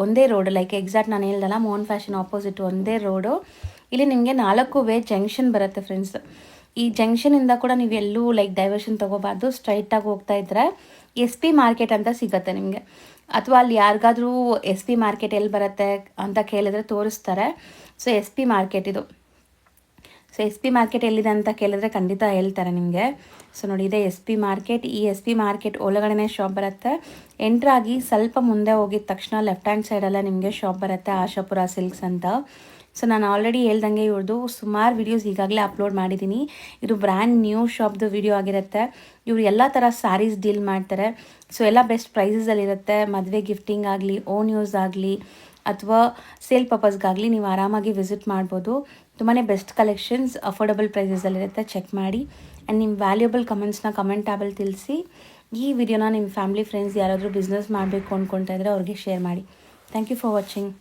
Speaker 3: ಒಂದೇ ರೋಡ್, ಲೈಕ್ ಎಕ್ಸಾಕ್ಟ್ ನಾನು ಹೇಳ್ದಲ್ಲ ಮೋಹನ್ ಫ್ಯಾಷನ್ ಆಪೋಸಿಟ್ ಒಂದೇ ರೋಡು. ಇಲ್ಲಿ ನಿಮಗೆ 4 ವೇ ಜಂಕ್ಷನ್ ಬರುತ್ತೆ ಫ್ರೆಂಡ್ಸ್. ಈ ಜಂಕ್ಷನಿಂದ ಕೂಡ ನೀವು ಎಲ್ಲೂ ಲೈಕ್ ಡೈವರ್ಷನ್ ತೊಗೋಬಾರ್ದು. ಸ್ಟ್ರೈಟಾಗಿ ಹೋಗ್ತಾ ಇದ್ದರೆ SP ಮಾರ್ಕೆಟ್ ಅಂತ ಸಿಗುತ್ತೆ ನಿಮಗೆ. ಅಥವಾ ಅಲ್ಲಿ ಯಾರಿಗಾದ್ರೂ SP ಮಾರ್ಕೆಟ್ ಎಲ್ಲಿ ಬರುತ್ತೆ ಅಂತ ಕೇಳಿದ್ರೆ ತೋರಿಸ್ತಾರೆ. ಸೊ SP ಮಾರ್ಕೆಟ್ ಇದು. ಸೊ SP ಮಾರ್ಕೆಟ್ ಎಲ್ಲಿದೆ ಅಂತ ಕೇಳಿದ್ರೆ ಖಂಡಿತ ಹೇಳ್ತಾರೆ ನಿಮಗೆ. ಸೊ ನೋಡಿ, ಇದೆ SP ಮಾರ್ಕೆಟ್. ಈ SP ಮಾರ್ಕೆಟ್ ಒಳಗಡೆನೇ ಶಾಪ್ ಬರುತ್ತೆ. ಎಂಟ್ರಾಗಿ ಸ್ವಲ್ಪ ಮುಂದೆ ಹೋಗಿದ ತಕ್ಷಣ ಲೆಫ್ಟ್ ಹ್ಯಾಂಡ್ ಸೈಡೆಲ್ಲ ನಿಮಗೆ ಶಾಪ್ ಬರುತ್ತೆ, ಆಶಾಪುರ ಸಿಲ್ಕ್ಸ್ ಅಂತ. ಸೊ ನಾನು ಆಲ್ರೆಡಿ ಹೇಳ್ದಂಗೆ ಇವ್ರದ್ದು ಸುಮಾರು ವೀಡಿಯೋಸ್ ಈಗಾಗಲೇ ಅಪ್ಲೋಡ್ ಮಾಡಿದ್ದೀನಿ. ಇದು ಬ್ರ್ಯಾಂಡ್ ನ್ಯೂ ಶಾಪ್ದು ವಿಡಿಯೋ ಆಗಿರುತ್ತೆ. ಇವರು ಎಲ್ಲ ಥರ ಸ್ಯಾರೀಸ್ ಡೀಲ್ ಮಾಡ್ತಾರೆ. ಸೊ ಎಲ್ಲ ಬೆಸ್ಟ್ ಪ್ರೈಸಸಲ್ಲಿರುತ್ತೆ. ಮದುವೆ ಗಿಫ್ಟಿಂಗ್ ಆಗಲಿ, ಓನ್ ಯೂಸ್ ಆಗಲಿ, ಅಥವಾ ಸೇಲ್ ಪರ್ಪಸ್ಗಾಗಲಿ ನೀವು ಆರಾಮಾಗಿ ವಿಸಿಟ್ ಮಾಡ್ಬೋದು. ತುಂಬಾ ಬೆಸ್ಟ್ ಕಲೆಕ್ಷನ್ಸ್ ಅಫೋರ್ಡಬಲ್ ಪ್ರೈಸಸಲ್ಲಿರುತ್ತೆ. ಚೆಕ್ ಮಾಡಿ. ಆ್ಯಂಡ್ ನಿಮ್ಮ ವ್ಯಾಲ್ಯೂಬಲ್ ಕಮೆಂಟ್ಸ್ನ ಕಮೆಂಟ್ ಟ್ಯಾಬಲ್ಲಿ ತಿಳಿಸಿ. ಈ ವಿಡಿಯೋನ ನಿಮ್ಮ ಫ್ಯಾಮಿಲಿ ಫ್ರೆಂಡ್ಸ್ ಯಾರಾದರೂ ಬಿಸ್ನೆಸ್ ಮಾಡಬೇಕು ಅಂದ್ಕೊಳ್ತಾ ಇದ್ದರೆ ಅವ್ರಿಗೆ ಶೇರ್ ಮಾಡಿ. Thank you for watching.